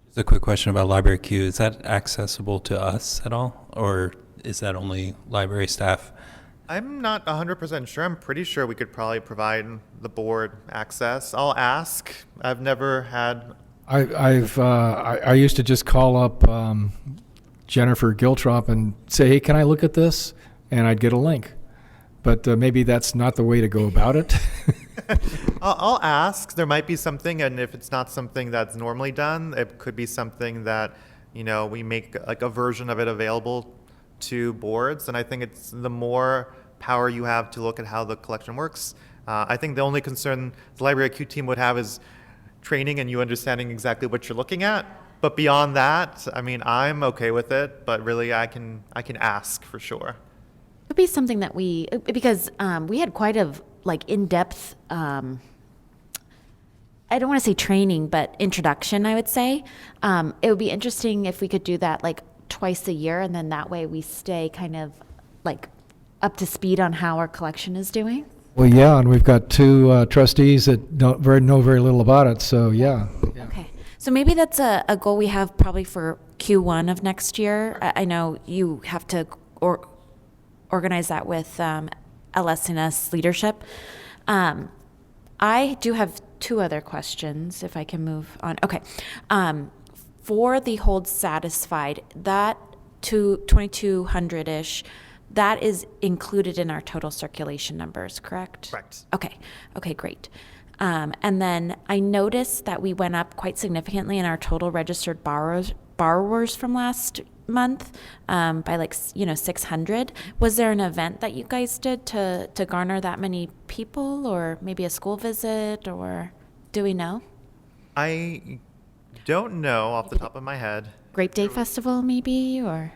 Just a quick question about Library Q. Is that accessible to us at all, or is that only library staff? I'm not 100% sure. I'm pretty sure we could probably provide the board access. I'll ask. I've never had. I used to just call up Jennifer Giltrop and say, hey, can I look at this? And I'd get a link. But maybe that's not the way to go about it. I'll ask. There might be something, and if it's not something that's normally done, it could be something that, we make like a version of it available to boards. And I think it's the more power you have to look at how the collection works. I think the only concern the Library IQ team would have is training and you understanding exactly what you're looking at. But beyond that, I'm okay with it, but really I can ask for sure. It would be something that because we had quite a in-depth, I don't want to say training, but introduction, I would say. It would be interesting if we could do that twice a year, and then that way we stay kind of up to speed on how our collection is doing. Well, yeah, and we've got two trustees that know very little about it, so yeah. Okay, so maybe that's a goal we have probably for Q1 of next year. I know you have to organize that with LS&S leadership. I do have two other questions, if I can move on. Okay. For the hold satisfied, that 2,200-ish, that is included in our total circulation numbers, correct? Correct. Okay, great. And then I noticed that we went up quite significantly in our total registered borrowers from last month by 600. Was there an event that you guys did to garner that many people, or maybe a school visit, or do we know? I don't know off the top of my head. Grape Day Festival maybe, or?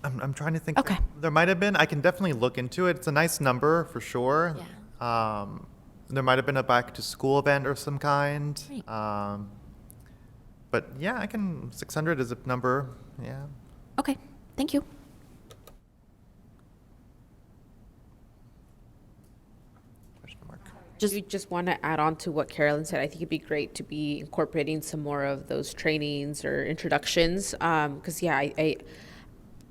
I'm trying to think. Okay. There might have been. I can definitely look into it. It's a nice number for sure. Yeah. There might have been a back to school event or some kind. Great. But yeah, 600 is a number. Yeah. Okay, thank you. Question mark. You just want to add on to what Carolyn said. I think it'd be great to be incorporating some more of those trainings or introductions. Because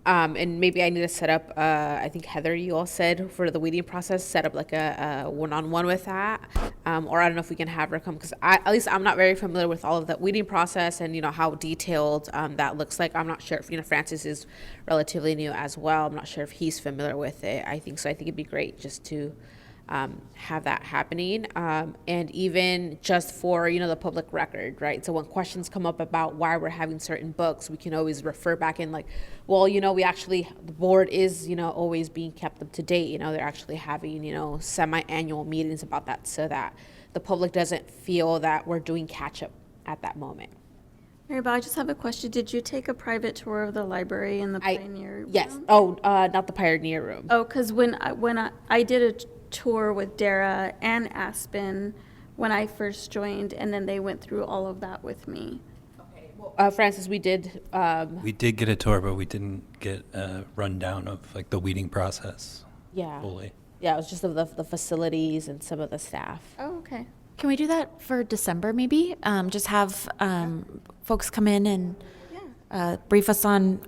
and maybe I need to set up, I think Heather, you all said for the weeding process, set up a one-on-one with that. Or I don't know if we can have her come, because at least I'm not very familiar with all of that weeding process and, how detailed that looks like. I'm not sure if, Francis is relatively new as well. I'm not sure if he's familiar with it. I think it'd be great just to have that happening, and even just for the public record, right? So when questions come up about why we're having certain books, we can always refer back in we actually, the board is always being kept up to date. They're actually having semi-annual meetings about that, so that the public doesn't feel that we're doing catch up at that moment. Mary Bell, I just have a question. Did you take a private tour of the library in the Pioneer Yes. room? Oh, not the Pioneer room. Oh, because when I did a tour with Dara and Aspen when I first joined, and then they went through all of that with me. Okay. Well, Francis, we did. We did get a tour, but we didn't get a rundown of the weeding process. Yeah. Fully. Yeah, it was just of the facilities and some of the staff. Oh, okay. Can we do that for December maybe? Just have folks come in and brief us on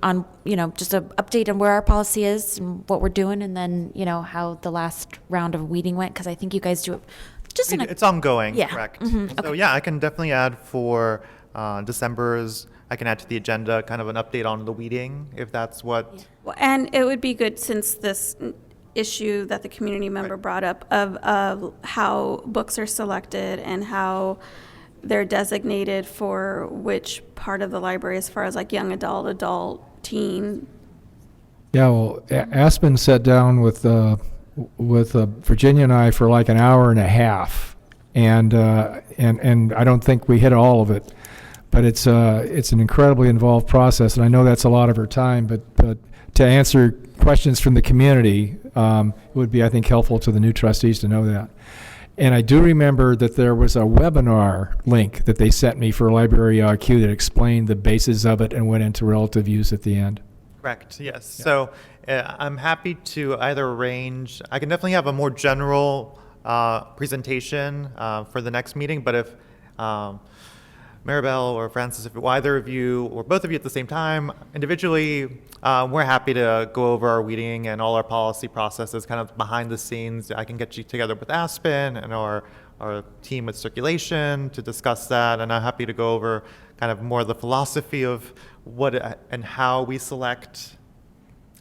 just an update on where our policy is and what we're doing, and then how the last round of weeding went, because I think you guys do it just in a It's ongoing, Yeah. correct. Mhm, So yeah, I can definitely add for December's, I can add to the agenda kind of an update on the weeding, if that's what, Well, and it would be good, since this issue that the community member brought up of how books are selected and how they're designated for which part of the library, as far as like young adult, teen. Yeah, well, Aspen sat down with Virginia and I for like an hour and a half, and I don't think we hit all of it, but it's an incredibly involved process, and I know that's a lot of her time. But to answer questions from the community, it would be, I think, helpful to the new trustees to know that. And I do remember that there was a webinar link that they sent me for Library IQ that explained the basis of it and went into relative use at the end. correct, yes. So I'm happy to either arrange, I can definitely have a more general presentation for the next meeting, but if Maribel or Francis, if either of you or both of you at the same time, individually, we're happy to go over our weeding and all our policy processes kind of behind the scenes. I can get you together with Aspen and our team with circulation to discuss that, and I'm happy to go over kind of more the philosophy of what and how we select.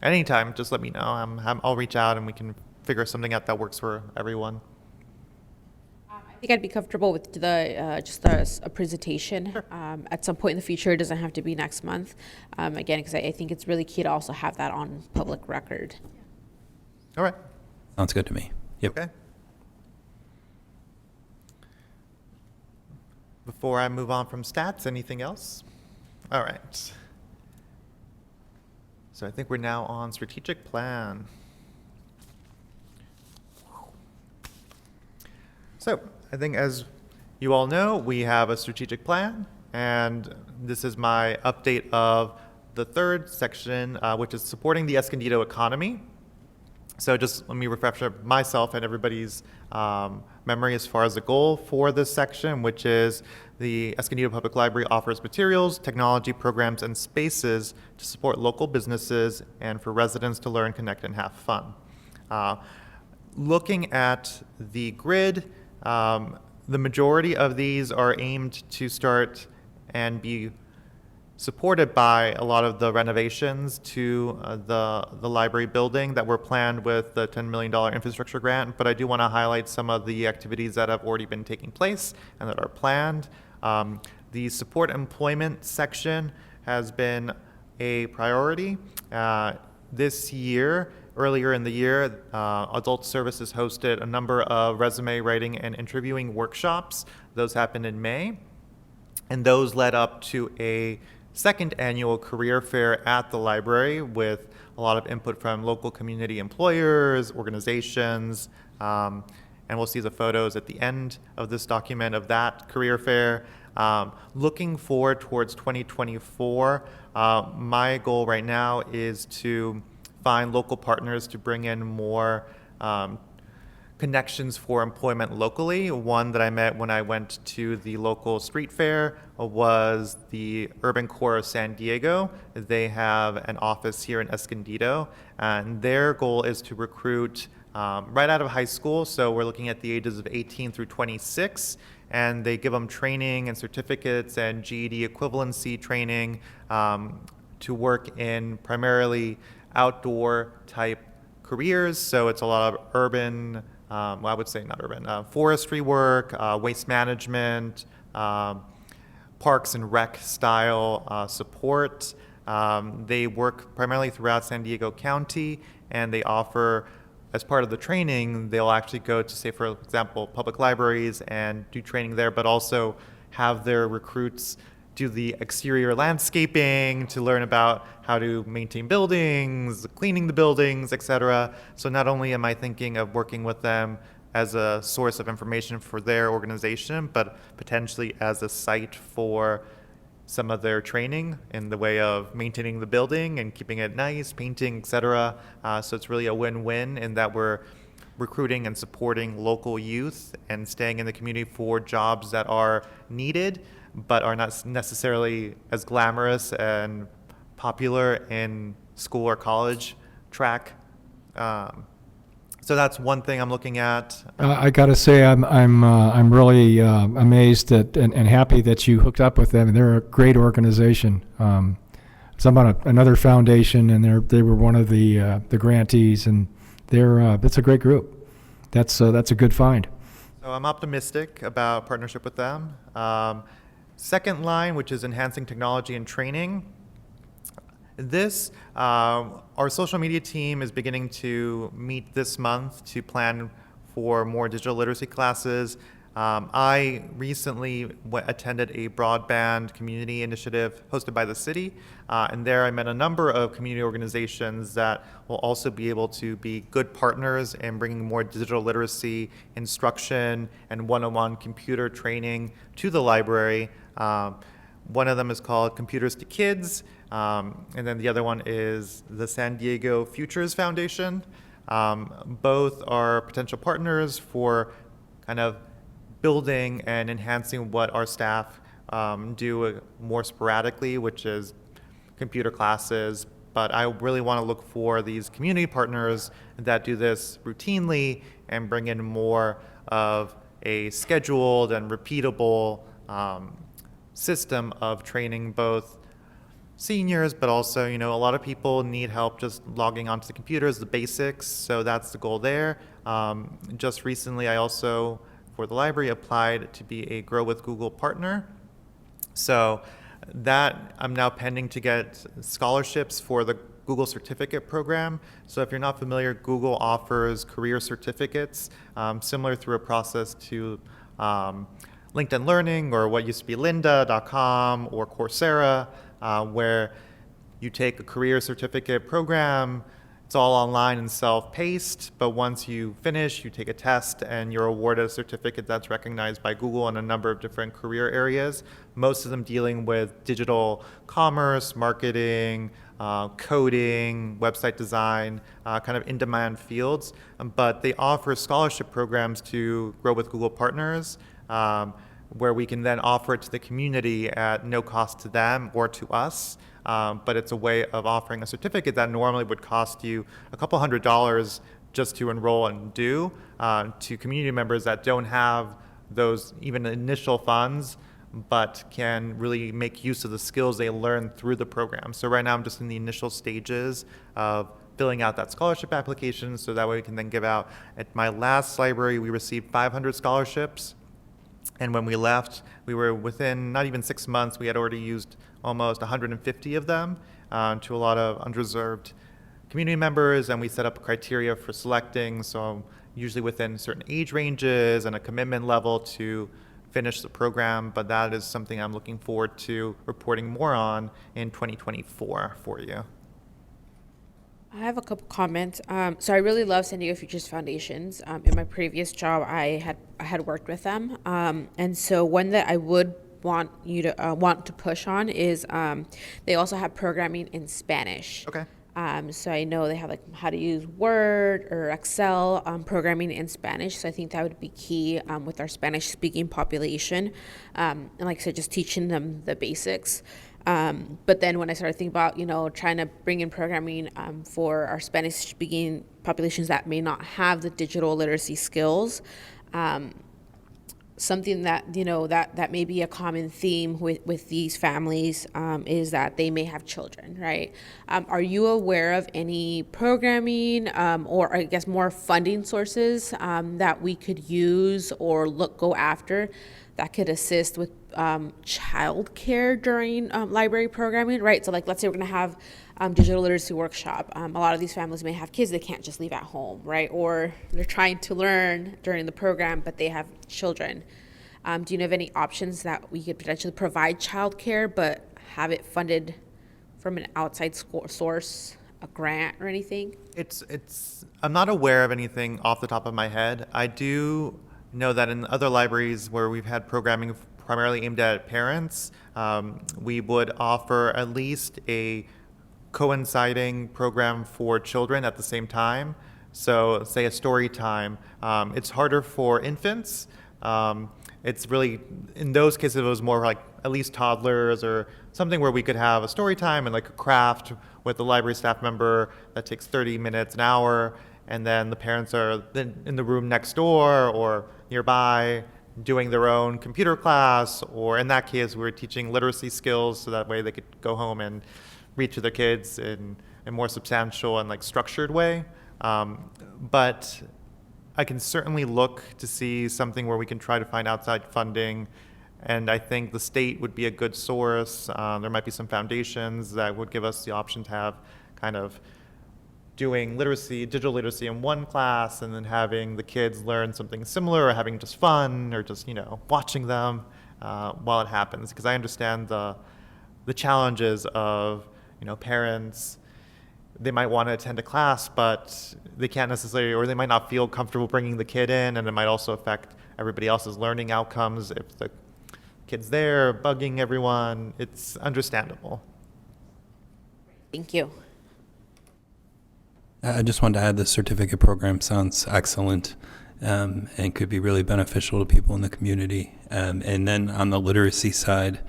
Anytime, just let me know. I'll reach out and we can figure something out that works for everyone. I think I'd be comfortable with a presentation at some point in the future. It doesn't have to be next month. Again, because I think it's really key to also have that on public record. All right. Sounds good to me. Yep. Okay. Before I move on from stats, anything else? All right. So I think we're now on strategic plan. So I think, as you all know, we have a strategic plan, and this is my update of the third section, which is supporting the Escondido economy. So just let me refresh myself and everybody's memory as far as the goal for this section, which is the Escondido Public Library offers materials, technology, programs, and spaces to support local businesses and for residents to learn, connect, and have fun. Looking at the grid, the majority of these are aimed to start and be supported by a lot of the renovations to the library building that were planned with the $10 million infrastructure grant, but I do want to highlight some of the activities that have already been taking place and that are planned. The support employment section has been a priority. This year, earlier in the year, Adult Services hosted a number of resume writing and interviewing workshops. Those happened in May, and those led up to a second annual career fair at the library with a lot of input from local community employers, organizations, and we'll see the photos at the end of this document of that career fair. Looking forward towards 2024, my goal right now is to find local partners to bring in more connections for employment locally. One that I met when I went to the local street fair was the Urban Core of San Diego. They have an office here in Escondido, and their goal is to recruit right out of high school. So we're looking at the ages of 18 through 26, and they give them training and certificates and GED equivalency training to work in primarily outdoor type careers. So it's a lot of urban, well, I would say not urban, forestry work, waste management, parks and rec style support. They work primarily throughout San Diego County, and they offer, as part of the training, they'll actually go to, say, for example, public libraries and do training there, but also have their recruits do the exterior landscaping to learn about how to maintain buildings, cleaning the buildings, etc. So not only am I thinking of working with them as a source of information for their organization, but potentially as a site for some of their training in the way of maintaining the building and keeping it nice, painting, etc. So it's really a win-win in that we're recruiting and supporting local youth and staying in the community for jobs that are needed, but are not necessarily as glamorous and popular in school or college track. So that's one thing I'm looking at. I got to say, I'm really amazed that and happy that you hooked up with them. They're a great organization. So I'm on another foundation, and they were one of the grantees, and it's a great group. That's a good find. So I'm optimistic about partnership with them. Second line, which is enhancing technology and training. This, our social media team is beginning to meet this month to plan for more digital literacy classes. I recently attended a broadband community initiative hosted by the city, and there I met a number of community organizations that will also be able to be good partners in bringing more digital literacy instruction and one-on-one computer training to the library. One of them is called Computers to Kids, and then the other one is the San Diego Futures Foundation. Both are potential partners for kind of building and enhancing what our staff do more sporadically, which is computer classes. But I really want to look for these community partners that do this routinely and bring in more of a scheduled and repeatable system of training both seniors, but also, a lot of people need help just logging onto the computers, the basics. So that's the goal there. Just recently, I also, for the library, applied to be a Grow with Google partner. So that I'm now pending to get scholarships for the Google certificate program. So if you're not familiar, Google offers career certificates, similar through a process to LinkedIn Learning or what used to be lynda.com or Coursera, where you take a career certificate program. It's all online and self-paced, but once you finish, you take a test and you're awarded a certificate that's recognized by Google in a number of different career areas, most of them dealing with digital commerce, marketing, coding, website design, kind of in-demand fields. But they offer scholarship programs to Grow with Google partners, where we can then offer it to the community at no cost to them or to us. But it's a way of offering a certificate that normally would cost you a couple $100s just to enroll and do, to community members that don't have those even initial funds, but can really make use of the skills they learn through the program. So right now I'm just in the initial stages of filling out that scholarship application, so that way we can then give out. At my last library, we received 500 scholarships. And when we left, we were within not even 6 months, we had already used almost 150 of them to a lot of unreserved community members, and we set up criteria for selecting, so usually within certain age ranges and a commitment level to finish the program. But that is something I'm looking forward to reporting more on in 2024 for you. I have a couple comments. So I really love San Diego Futures Foundations. In my previous job, I had worked with them, and so one that I would want you to want to push on is they also have programming in Spanish. Okay. So I know they have like how to use Word or Excel programming in Spanish. So I think that would be key with our Spanish-speaking population, and like I said, just teaching them the basics. But then when I started thinking about, trying to bring in programming for our Spanish-speaking populations that may not have the digital literacy skills, something that, that may be a common theme with these families is that they may have children, right? Are you aware of any programming or I guess more funding sources that we could use or go after that could assist with childcare during library programming, right? So like, let's say we're gonna have digital literacy workshop. A lot of these families may have kids they can't just leave at home, right? Or they're trying to learn during the program, but they have children. Do you know of any options that we could potentially provide childcare, but have it funded from an outside source, a grant or anything? I'm not aware of anything off the top of my head. I do know that in other libraries where we've had programming primarily aimed at parents, we would offer at least a coinciding program for children at the same time. So say a story time. It's harder for infants. It's really, in those cases, it was more like at least toddlers, or something where we could have a story time and like a craft with the library staff member that takes 30 minutes, an hour, and then the parents are then in the room next door or nearby doing their own computer class, or in that case, we're teaching literacy skills so that way they could go home and read to their kids in a more substantial and like structured way. But I can certainly look to see something where we can try to find outside funding, and I think the state would be a good source. There might be some foundations that would give us the option to have kind of doing literacy, digital literacy in one class, and then having the kids learn something similar, or having just fun, or just, watching them while it happens. Because I understand the challenges of, parents. They might want to attend a class, but they can't necessarily, or they might not feel comfortable bringing the kid in, and it might also affect everybody else's learning outcomes if the kid's there bugging everyone. It's understandable. Thank you. I just wanted to add the certificate program sounds excellent, and could be really beneficial to people in the community. And then on the literacy side,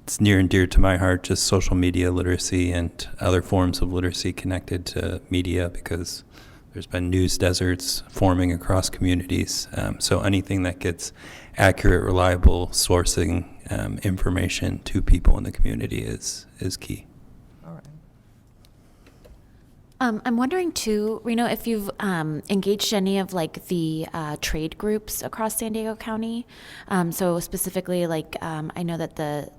it's near and dear to my heart, just social media literacy and other forms of literacy connected to media, because there's been news deserts forming across communities. So anything that gets accurate, reliable sourcing information to people in the community is key. All right. I'm wondering too, Reno, if you've engaged any of like the trade groups across San Diego County. So specifically, like I know that the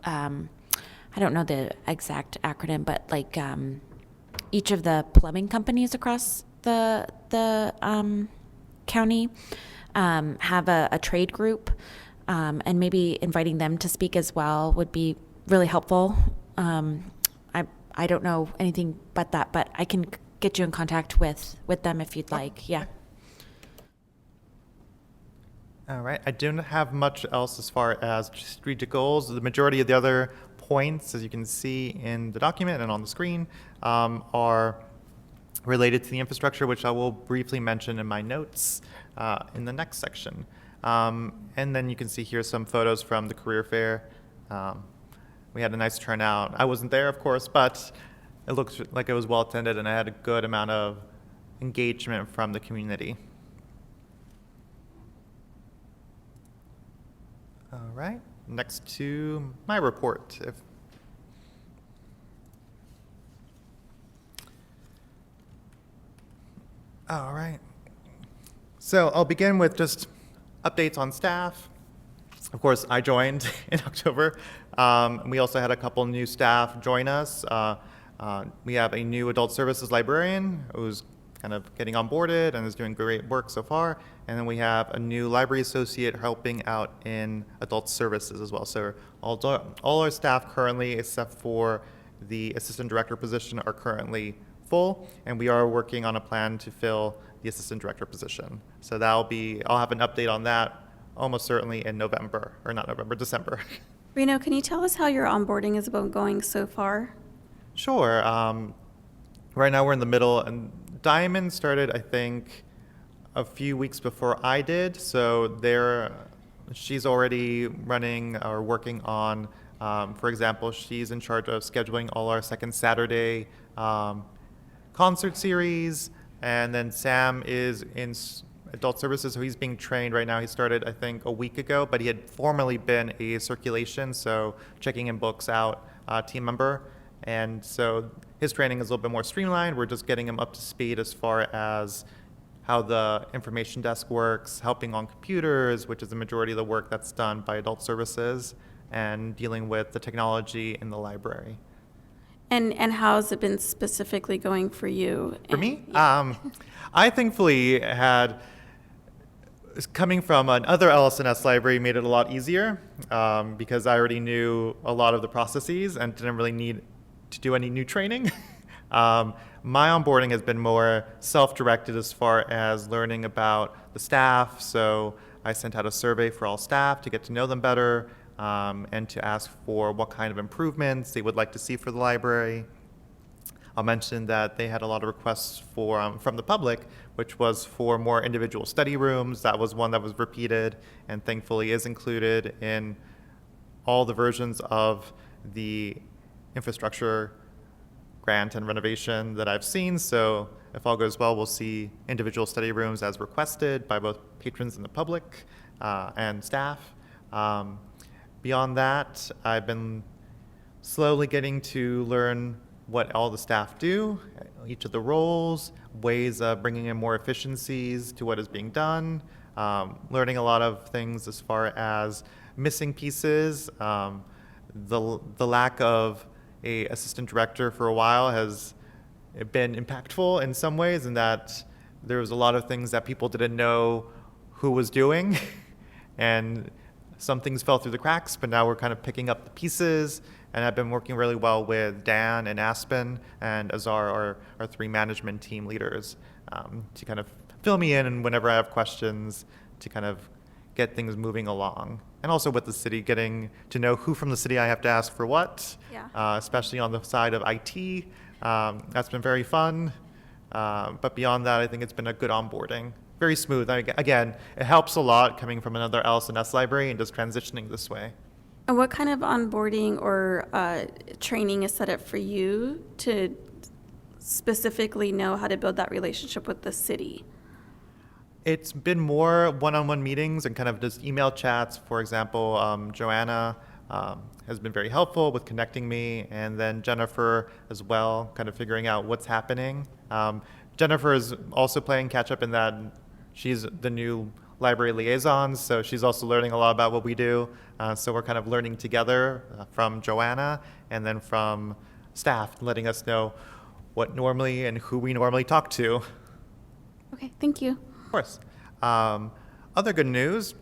I don't know the exact acronym, but like each of the plumbing companies across the county have a trade group, and maybe inviting them to speak as well would be really helpful. I don't know anything but that, but I can get you in contact with them if you'd like. Yeah. All right. I don't have much else as far as strategic goals. The majority of the other points, as you can see in the document and on the screen, are related to the infrastructure, which I will briefly mention in my notes in the next section. And then you can see here some photos from the career fair. We had a nice turnout. I wasn't there, of course, but it looked like it was well attended, and I had a good amount of engagement from the community. All right, next to my report. All right. So I'll begin with just updates on staff. Of course, I joined in October. We also had a couple new staff join us. We have a new adult services librarian who's kind of getting onboarded and is doing great work so far. And then we have a new library associate helping out in adult services as well. So all our staff currently, except for the assistant director position, are currently full, and we are working on a plan to fill the assistant director position. So I'll have an update on that almost certainly in December. Reno, can you tell us how your onboarding is going so far? Sure. Right now we're in the middle, and Diamond started, I think, a few weeks before I did. So she's already running or working on, for example, she's in charge of scheduling all our second Saturday concert series. And then Sam is in adult services, so he's being trained right now. He started, I think, a week ago, but he had formerly been a circulation, so checking in books out team member. And so his training is a little bit more streamlined. We're just getting him up to speed as far as how the information desk works, helping on computers, which is the majority of the work that's done by adult services, and dealing with the technology in the library. And how has it been specifically going for you? For me? I thankfully coming from another LS&S library made it a lot easier because I already knew a lot of the processes and didn't really need to do any new training. My onboarding has been more self-directed as far as learning about the staff. So I sent out a survey for all staff to get to know them better and to ask for what kind of improvements they would like to see for the library. I'll mention that they had a lot of requests for from the public, which was for more individual study rooms. That was one that was repeated and thankfully is included in all the versions of the infrastructure grant and renovation that I've seen. So if all goes well, we'll see individual study rooms as requested by both patrons and the public and staff. Beyond that, I've been slowly getting to learn what all the staff do, each of the roles, ways of bringing in more efficiencies to what is being done, learning a lot of things as far as missing pieces. The lack of a assistant director for a while has been impactful in some ways, in that there was a lot of things that people didn't know who was doing, and some things fell through the cracks, but now we're kind of picking up the pieces. And I've been working really well with Dan and Aspen and Azar, our three management team leaders, to kind of fill me in and whenever I have questions, to kind of get things moving along. And also with the city, getting to know who from the city I have to ask for what, especially on the side of IT. That's been very fun. But beyond that, I think it's been a good onboarding. Very smooth. Again, it helps a lot coming from another LS&S library and just transitioning this way. And what kind of onboarding or training is set up for you to specifically know how to build that relationship with the city? It's been more one-on-one meetings and kind of just email chats. For example, Joanna has been very helpful with connecting me, and then Jennifer as well, kind of figuring out what's happening. Jennifer is also playing catch-up in that she's the new library liaison, so she's also learning a lot about what we do. So we're kind of learning together from Joanna and then from staff, letting us know what normally and who we normally talk to. Okay, thank you. Of course. Other good news,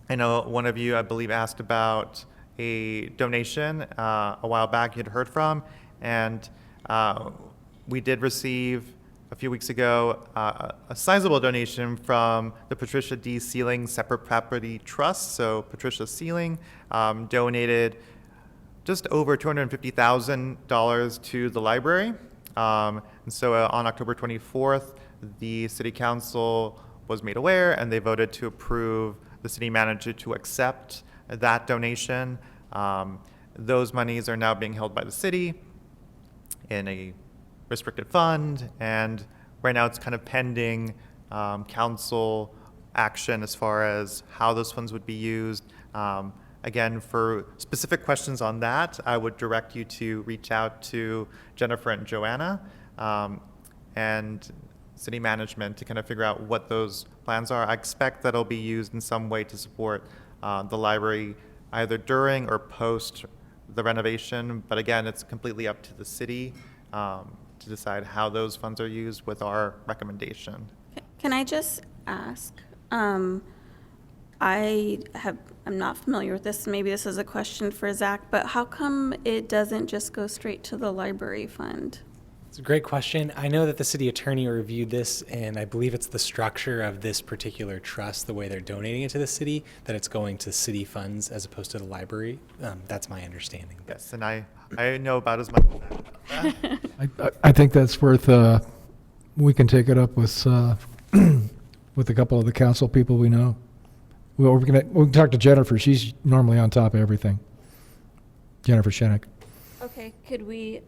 I know one of you, I believe, asked about a donation a while back you'd heard from, and we did receive a few weeks ago a sizable donation from the Patricia D. Sealing Separate Property Trust. So Patricia Sealing donated just over $250,000 to the library. And so on October 24th, the City Council was made aware and they voted to approve the city manager to accept that donation. Those monies are now being held by the city in a restricted fund, and right now it's kind of pending council action as far as how those funds would be used. Again, for specific questions on that, I would direct you to reach out to Jennifer and Joanna and city management to kind of figure out what those plans are. I expect that it'll be used in some way to support the library either during or post the renovation, but again, it's completely up to the city to decide how those funds are used with our recommendation. Can I just ask, I'm not familiar with this, maybe this is a question for Zach, but how come it doesn't just go straight to the library fund? It's a great question. I know that the city attorney reviewed this, and I believe it's the structure of this particular trust, the way they're donating it to the city, that it's going to city funds as opposed to the library. That's my understanding. Yes, and I know about as much as that. I think that's worth, we can take it up with with a couple of the council people we know. Well, we can talk to Jennifer. She's normally on top of everything. Jennifer Shennick. Okay, could we,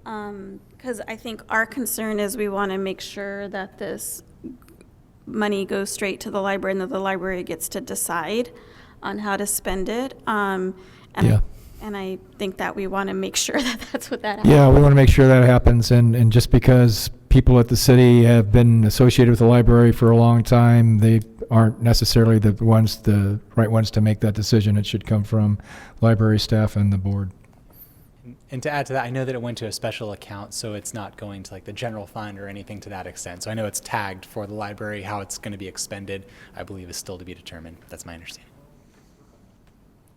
because I think our concern is we want to make sure that this money goes straight to the library and that the library gets to decide on how to spend it. And I think that we want to make sure that that's what that happens. Yeah, we want to make sure that happens, and just because people at the city have been associated with the library for a long time, they aren't necessarily the right ones to make that decision. It should come from library staff and the board. And to add to that, I know that it went to a special account, so it's not going to like the general fund or anything to that extent. So I know it's tagged for the library. How it's going to be expended, I believe, is still to be determined. That's my understanding.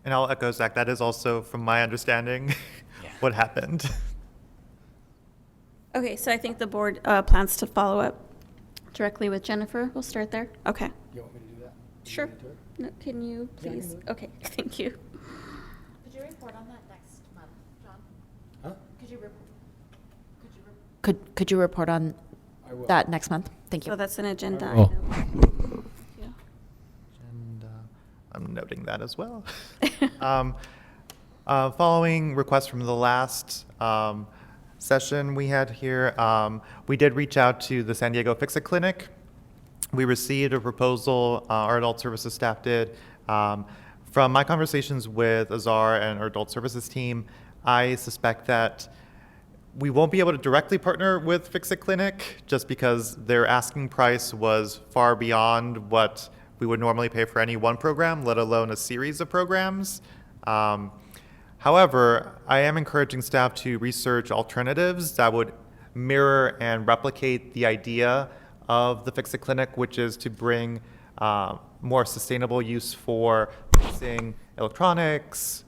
And I'll echo Zach, that is also, from my understanding, what happened. Okay, so I think the board plans to follow up directly with Jennifer. We'll start there. Okay. You want me to do that? Sure. No, can you please? Okay, thank you. Could you report on that next month, John? Huh? Could you Could you report on that next month? Thank So you. that's an agenda Oh. item. Yeah. And I'm noting that as well. Following requests from the last session we had here, we did reach out to the San Diego Fix-It Clinic. We received a proposal, our adult services staff did. From my conversations with Azar and our adult services team, I suspect that we won't be able to directly partner with Fix-It Clinic just because their asking price was far beyond what we would normally pay for any one program, let alone a series of programs. However, I am encouraging staff to research alternatives that would mirror and replicate the idea of the Fix-It Clinic, which is to bring more sustainable use for fixing electronics,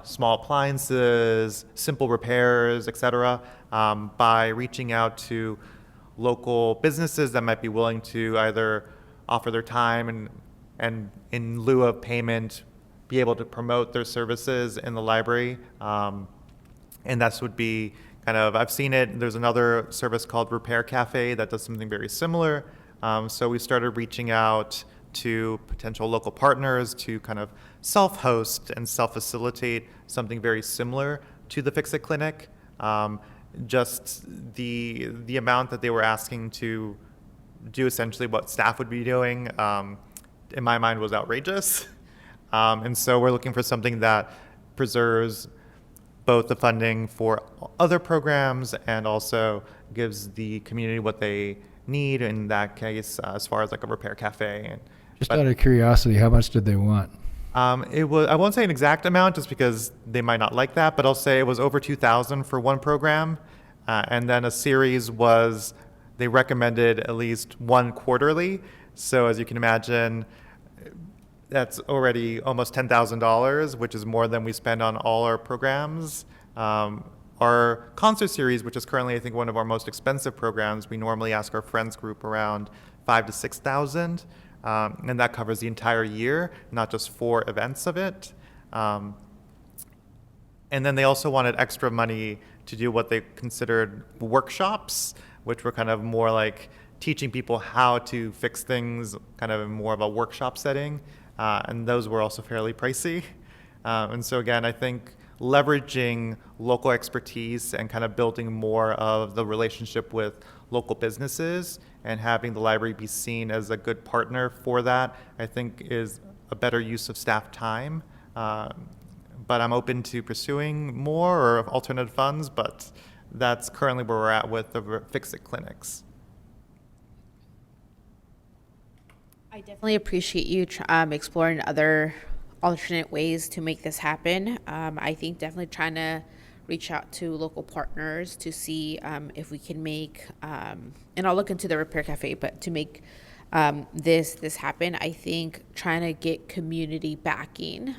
small appliances, simple repairs, etc., by reaching out to local businesses that might be willing to either offer their time and in lieu of payment, be able to promote their services in the library. And this would be kind of, I've seen it, there's another service called Repair Cafe that does something very similar. So we started reaching out to potential local partners to kind of self-host and self-facilitate something very similar to the Fix-It Clinic. Just the amount that they were asking to do essentially what staff would be doing, in my mind, was outrageous. And so we're looking for something that preserves both the funding for other programs and also gives the community what they need in that case, as far as like a repair cafe. Just out of curiosity, how much did they want? It was, I won't say an exact amount just because they might not like that, but I'll say it was over $2,000 for one program. And then a series was, they recommended at least one quarterly. So as you can imagine, that's already almost $10,000, which is more than we spend on all our programs. Our concert series, which is currently, I think, one of our most expensive programs, we normally ask our friends group around $5,000 to $6,000, and that covers the entire year, not just 4 events of it. And then they also wanted extra money to do what they considered workshops, which were kind of more like teaching people how to fix things, kind of in more of a workshop setting. And those were also fairly pricey. And so again, I think leveraging local expertise and kind of building more of the relationship with local businesses and having the library be seen as a good partner for that, I think is a better use of staff time. But I'm open to pursuing more or alternative funds, but that's currently where we're at with the Fix-It clinics. I definitely appreciate you exploring other alternate ways to make this happen. I think definitely trying to reach out to local partners to see if we can make, and I'll look into the Repair Cafe, but to make this happen, I think trying to get community backing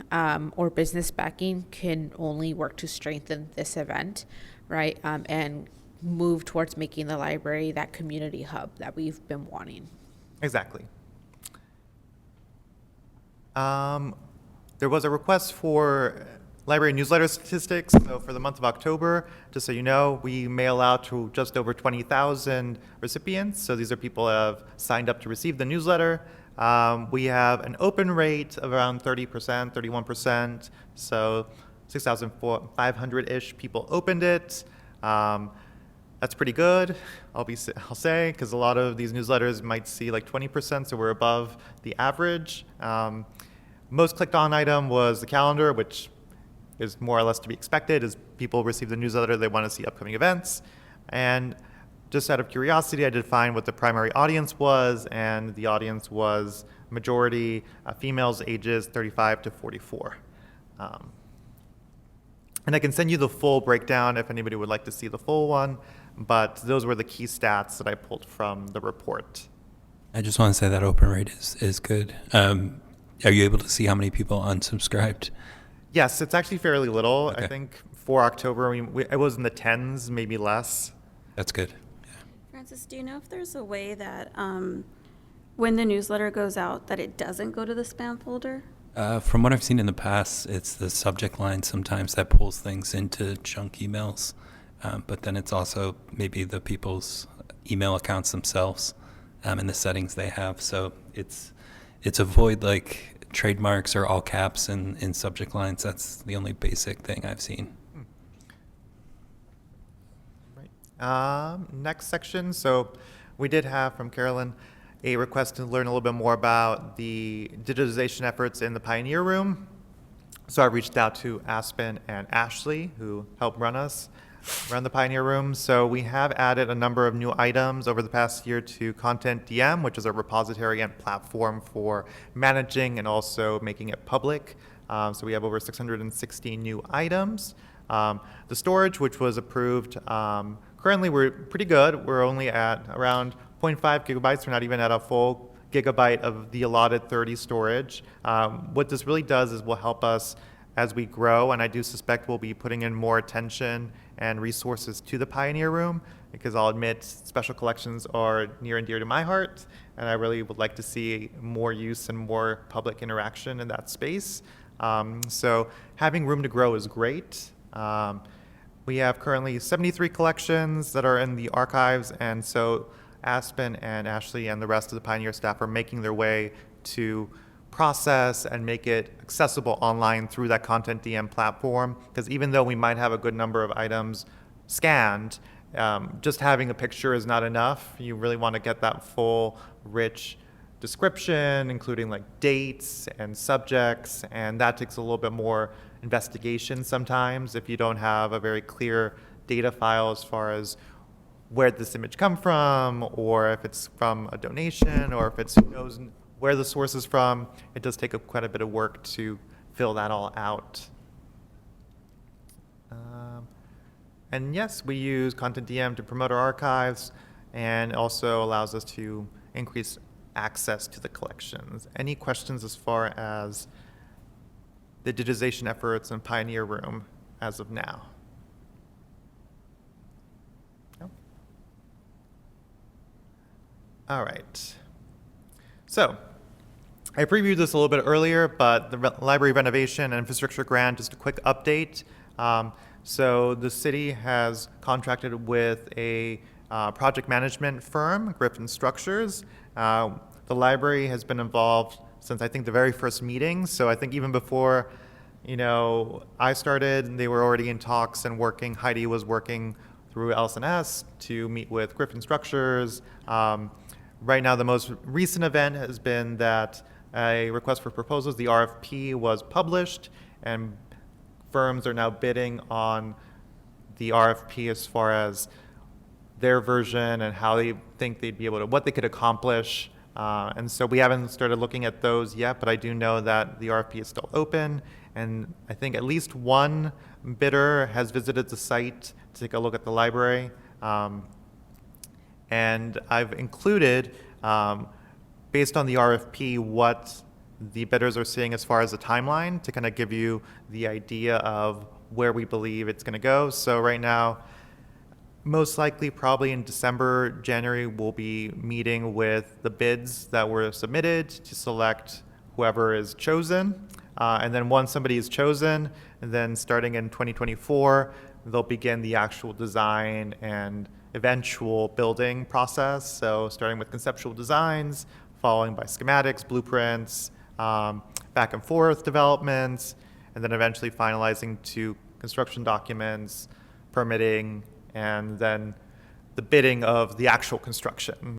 or business backing can only work to strengthen this event, right? And move towards making the library that community hub that we've been wanting. Exactly. There was a request for library newsletter statistics. So for the month of October, just so you know, we mail out to just over 20,000 recipients. So these are people who have signed up to receive the newsletter. We have an open rate of around 30%, 31%. So 6,500-ish people opened it. That's pretty good, I'll say, because a lot of these newsletters might see like 20%, so we're above the average. Most clicked on item was the calendar, which is more or less to be expected. As people receive the newsletter, they want to see upcoming events. And just out of curiosity, I did find what the primary audience was, and the audience was majority females ages 35 to 44. And I can send you the full breakdown if anybody would like to see the full one, but those were the key stats that I pulled from the report. I just want to say that open rate is good. Are you able to see how many people unsubscribed? Yes, it's actually fairly little. Okay. I think for October, it was in the tens, maybe less. That's good. Yeah. Francis, do you know if there's a way that when the newsletter goes out, that it doesn't go to the spam folder? From what I've seen in the past, it's the subject line sometimes that pulls things into junk emails. But then it's also maybe the people's email accounts themselves and the settings they have. So it's avoid like trademarks or all caps in subject lines. That's the only basic thing I've seen. Next section. So we did have from Carolyn a request to learn a little bit more about the digitization efforts in the Pioneer Room. So I reached out to Aspen and Ashley, who help run the Pioneer Room. So we have added a number of new items over the past year to Content DM, which is a repository and platform for managing and also making it public. So we have over 660 new items. The storage, which was approved, currently we're pretty good. We're only at around 0.5 gigabytes. We're not even at a full gigabyte of the allotted 30 storage. What this really does is will help us as we grow, and I do suspect we'll be putting in more attention and resources to the Pioneer Room, because I'll admit special collections are near and dear to my heart, and I really would like to see more use and more public interaction in that space. So having room to grow is great. We have currently 73 collections that are in the archives, and so Aspen and Ashley and the rest of the Pioneer staff are making their way to process and make it accessible online through that Content DM platform, because even though we might have a good number of items scanned, just having a picture is not enough. You really want to get that full, rich description, including like dates and subjects, and that takes a little bit more investigation sometimes if you don't have a very clear data file as far as where did this image come from, or if it's from a donation, or if it's who knows where the source is from. It does take quite a bit of work to fill that all out. And yes, we use Content DM to promote our archives, and also allows us to increase access to the collections. Any questions as far as the digitization efforts in Pioneer Room as of now? No? All right. So I previewed this a little bit earlier, but the library renovation and infrastructure grant, just a quick update. So the city has contracted with a project management firm, Griffin Structures. The library has been involved since I think the very first meeting. So I think even before, I started, they were already in talks and working. Heidi was working through LSNS to meet with Griffin Structures. Right now, the most recent event has been that a request for proposals, the RFP, was published, and firms are now bidding on the RFP as far as their version and how they think they'd be able to, what they could accomplish. And so we haven't started looking at those yet, but I do know that the RFP is still open, and I think at least one bidder has visited the site to take a look at the library. And I've included, based on the RFP, what the bidders are seeing as far as the timeline to kind of give you the idea of where we believe it's going to go. So right now, most likely probably in December, January, we'll be meeting with the bids that were submitted to select whoever is chosen. And then once somebody is chosen, and then starting in 2024, they'll begin the actual design and eventual building process. So starting with conceptual designs, following by schematics, blueprints, back and forth developments, and then eventually finalizing to construction documents, permitting, and then the bidding of the actual construction.